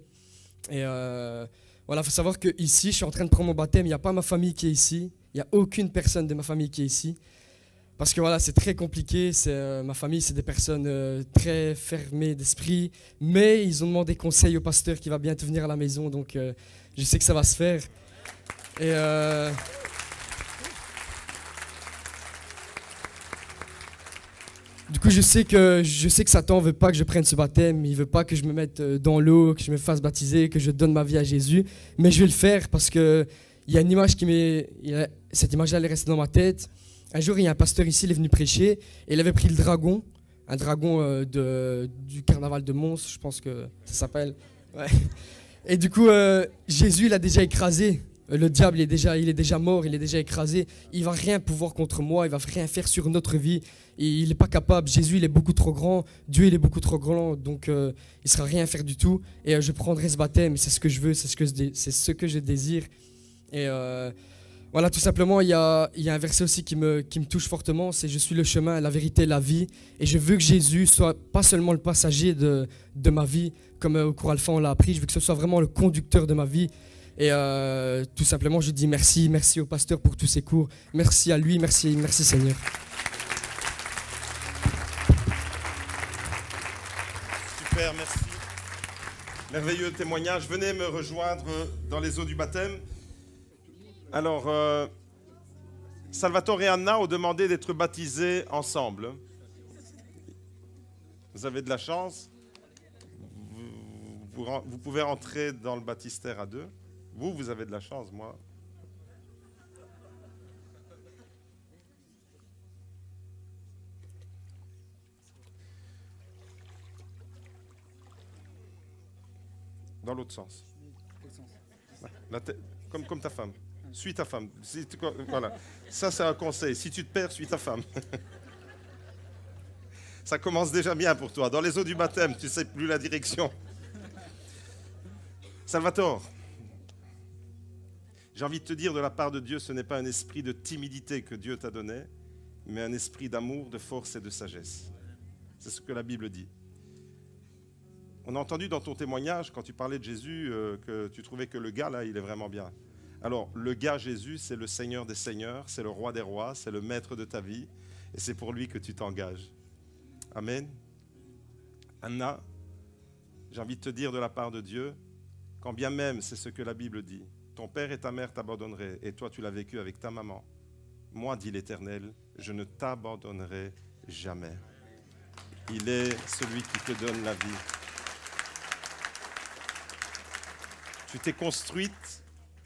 [SPEAKER 11] Et voilà, il faut savoir qu'ici, je suis en train de prendre mon baptême. Il n'y a pas ma famille qui est ici. Il n'y a aucune personne de ma famille qui est ici. Parce que voilà, c'est très compliqué. Ma famille, c'est des personnes très fermées d'esprit. Mais ils ont demandé conseil au pasteur qui va bientôt venir à la maison. Donc, je sais que ça va se faire. Et du coup, je sais que Satan ne veut pas que je prenne ce baptême. Il ne veut pas que je me mette dans l'eau, que je me fasse baptiser, que je donne ma vie à Jésus. Mais je vais le faire parce qu'il y a une image cette image-là, elle est restée dans ma tête. Un jour, il y a un pasteur ici, il est venu prêcher, et il avait pris le dragon, un dragon du carnaval de Mons, je pense que ça s'appelle. Ouais. Et du coup, Jésus, il a déjà écrasé. Le diable, il est déjà mort, il est déjà écrasé. Il ne va rien pouvoir contre moi, il ne va rien faire sur notre vie. Il n'est pas capable. Jésus, il est beaucoup trop grand. Dieu, il est beaucoup trop grand, donc il ne sera rien faire du tout. Et je prendrai ce baptême, c'est ce que je veux, c'est ce que je désire. Et voilà, tout simplement, il y a un verset aussi qui me touche fortement, c'est « Je suis le chemin, la vérité, la vie ». Et je veux que Jésus soit pas seulement le passager de ma vie, comme au cours Alpha on l'a appris, je veux que ce soit vraiment le conducteur de ma vie. Et tout simplement, je dis merci au pasteur pour tous ses cours. Merci à lui, merci Seigneur.
[SPEAKER 1] Super, merci. Merveilleux témoignage. Venez me rejoindre dans les eaux du baptême. Alors, Salvatore et Anna ont demandé d'être baptisés ensemble. Vous avez de la chance. Vous pouvez rentrer dans le baptistère à deux. Vous avez de la chance, moi. Dans l'autre sens. Comme ta femme. Suis ta femme. Voilà. Ça, c'est un conseil. Si tu te perds, suis ta femme. Ça commence déjà bien pour toi. Dans les eaux du baptême, tu ne sais plus la direction. Salvatore, j'ai envie de te dire de la part de Dieu, ce n'est pas un esprit de timidité que Dieu t'a donné, mais un esprit d'amour, de force et de sagesse. C'est ce que la Bible dit. On a entendu dans ton témoignage, quand tu parlais de Jésus, que tu trouvais que le gars, là, il est vraiment bien. Alors, le gars Jésus, c'est le Seigneur des Seigneurs, c'est le Roi des Rois, c'est le Maître de ta vie, et c'est pour lui que tu t'engages. Amen. Anna, j'ai envie de te dire de la part de Dieu, quand bien même c'est ce que la Bible dit, ton père et ta mère t'abandonneraient, et toi tu l'as vécu avec ta maman. Moi, dit l'Éternel, je ne t'abandonnerai jamais. Il est celui qui te donne la vie. Tu t'es construite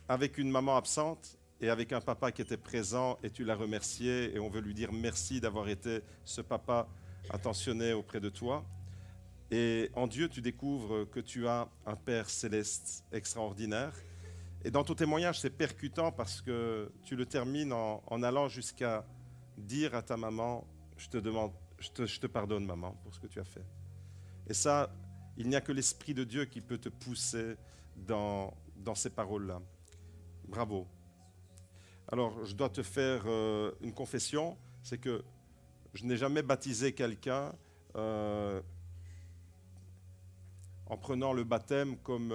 [SPEAKER 1] avec une maman absente et avec un papa qui était présent et tu l'as remercié et on veut lui dire merci d'avoir été ce papa attentionné auprès de toi. Et en Dieu, tu découvres que tu as un Père céleste extraordinaire. Et dans ton témoignage, c'est percutant parce que tu le termines en allant jusqu'à dire à ta maman, je te pardonne maman pour ce que tu as fait. Et ça, il n'y a que l'Esprit de Dieu qui peut te pousser dans ces paroles-là. Bravo. Alors, je dois te faire une confession, c'est que je n'ai jamais baptisé quelqu'un en prenant le baptême comme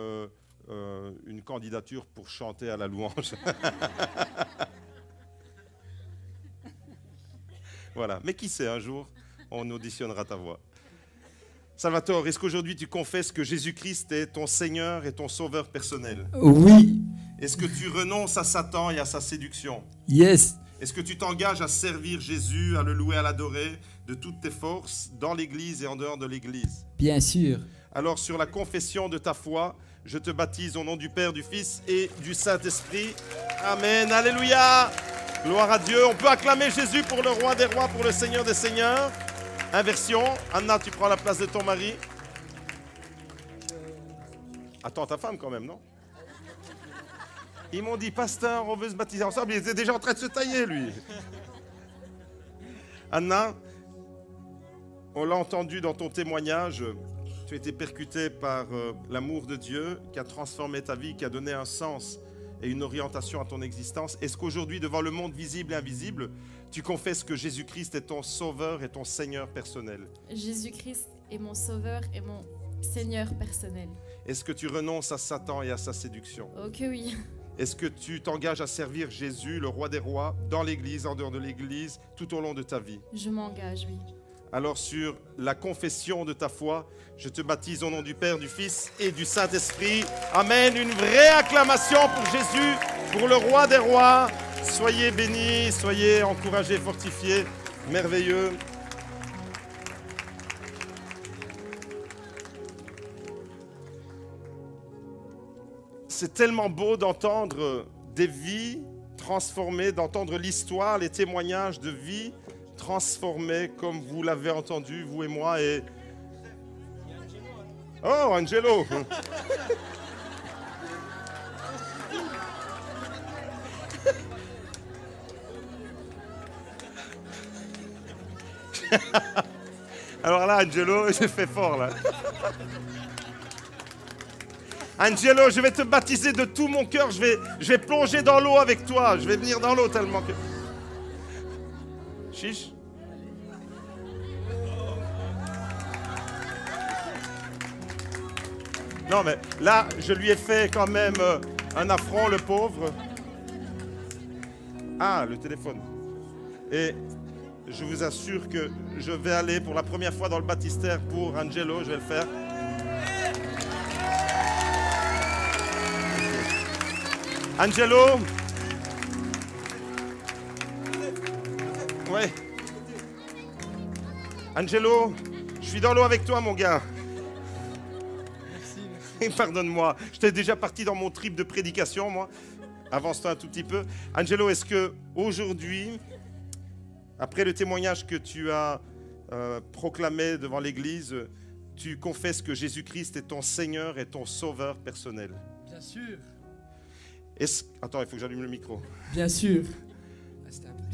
[SPEAKER 1] une candidature pour chanter à la louange. Voilà. Mais qui sait, un jour, on auditionnera ta voix. Salvatore, est-ce qu'aujourd'hui tu confesses que Jésus-Christ est ton Seigneur et ton Sauveur personnel?
[SPEAKER 9] Oui.
[SPEAKER 1] Est-ce que tu renonces à Satan et à sa séduction?
[SPEAKER 9] Yes.
[SPEAKER 1] Est-ce que tu t'engages à servir Jésus, à le louer, à l'adorer de toutes tes forces, dans l'Église et en dehors de l'Église?
[SPEAKER 9] Bien sûr.
[SPEAKER 1] Alors, sur la confession de ta foi, je te baptise au nom du Père, du Fils et du Saint-Esprit. Amen. Alléluia. Gloire à Dieu. On peut acclamer Jésus pour le Roi des Rois, pour le Seigneur des Seigneurs. Inversion. Anna, tu prends la place de ton mari. Attends ta femme quand même, non? Ils m'ont dit, pasteur, on veut se baptiser ensemble. Il était déjà en train de se tailler, lui. Anna, on l'a entendu dans ton témoignage. Tu as été percutée par l'amour de Dieu qui a transformé ta vie, qui a donné un sens et une orientation à ton existence. Est-ce qu'aujourd'hui, devant le monde visible et invisible, tu confesses que Jésus-Christ est ton sauveur et ton Seigneur personnel?
[SPEAKER 10] Jésus-Christ est mon sauveur et mon Seigneur personnel.
[SPEAKER 1] Est-ce que tu renonces à Satan et à sa séduction?
[SPEAKER 10] Oh que oui.
[SPEAKER 1] Est-ce que tu t'engages à servir Jésus, le roi des rois, dans l'Église, en dehors de l'Église, tout au long de ta vie?
[SPEAKER 10] Je m'engage, oui.
[SPEAKER 1] Alors sur la confession de ta foi, je te baptise au nom du Père, du Fils et du Saint-Esprit. Amen. Une vraie acclamation pour Jésus, pour le roi des rois. Soyez bénis, soyez encouragés, fortifiés. Merveilleux. C'est tellement beau d'entendre des vies transformées, d'entendre l'histoire, les témoignages de vie transformées comme vous l'avez entendu, vous et moi. Et... Oh, Angelo! Alors là, Angelo, j'ai fait fort là. Angelo, je vais te baptiser de tout mon cœur. Je vais plonger dans l'eau avec toi. Je vais venir dans l'eau tellement que... Chiche. Non mais là, je lui ai fait quand même un affront, le pauvre. Ah, le téléphone. Et je vous assure que je vais aller pour la première fois dans le baptistère pour Angelo. Je vais le faire. Angelo. Ouais. Angelo, je suis dans l'eau avec toi, mon gars. Merci. Pardonne-moi. J'étais déjà parti dans mon trip de prédication, moi. Avance-toi un tout petit peu. Angelo, est-ce que aujourd'hui, après le témoignage que tu as proclamé devant l'Église, tu confesses que Jésus-Christ est ton Seigneur et ton Sauveur personnel?
[SPEAKER 11] Bien sûr.
[SPEAKER 1] Attends, il faut que j'allume le micro.
[SPEAKER 11] Bien sûr.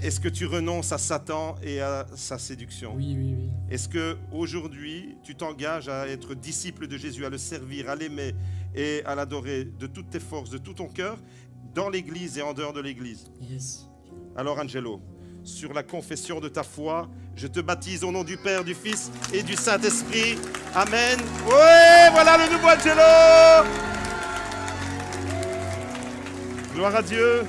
[SPEAKER 1] Est-ce que tu renonces à Satan et à sa séduction?
[SPEAKER 11] Oui, oui, oui.
[SPEAKER 1] Est-ce qu'aujourd'hui, tu t'engages à être disciple de Jésus, à le servir, à l'aimer et à l'adorer de toutes tes forces, de tout ton cœur, dans l'Église et en dehors de l'Église?
[SPEAKER 11] Yes.
[SPEAKER 1] Alors Angelo, sur la confession de ta foi, je te baptise au nom du Père, du Fils et du Saint-Esprit. Amen. Ouais, voilà le nouveau Angelo. Gloire à Dieu.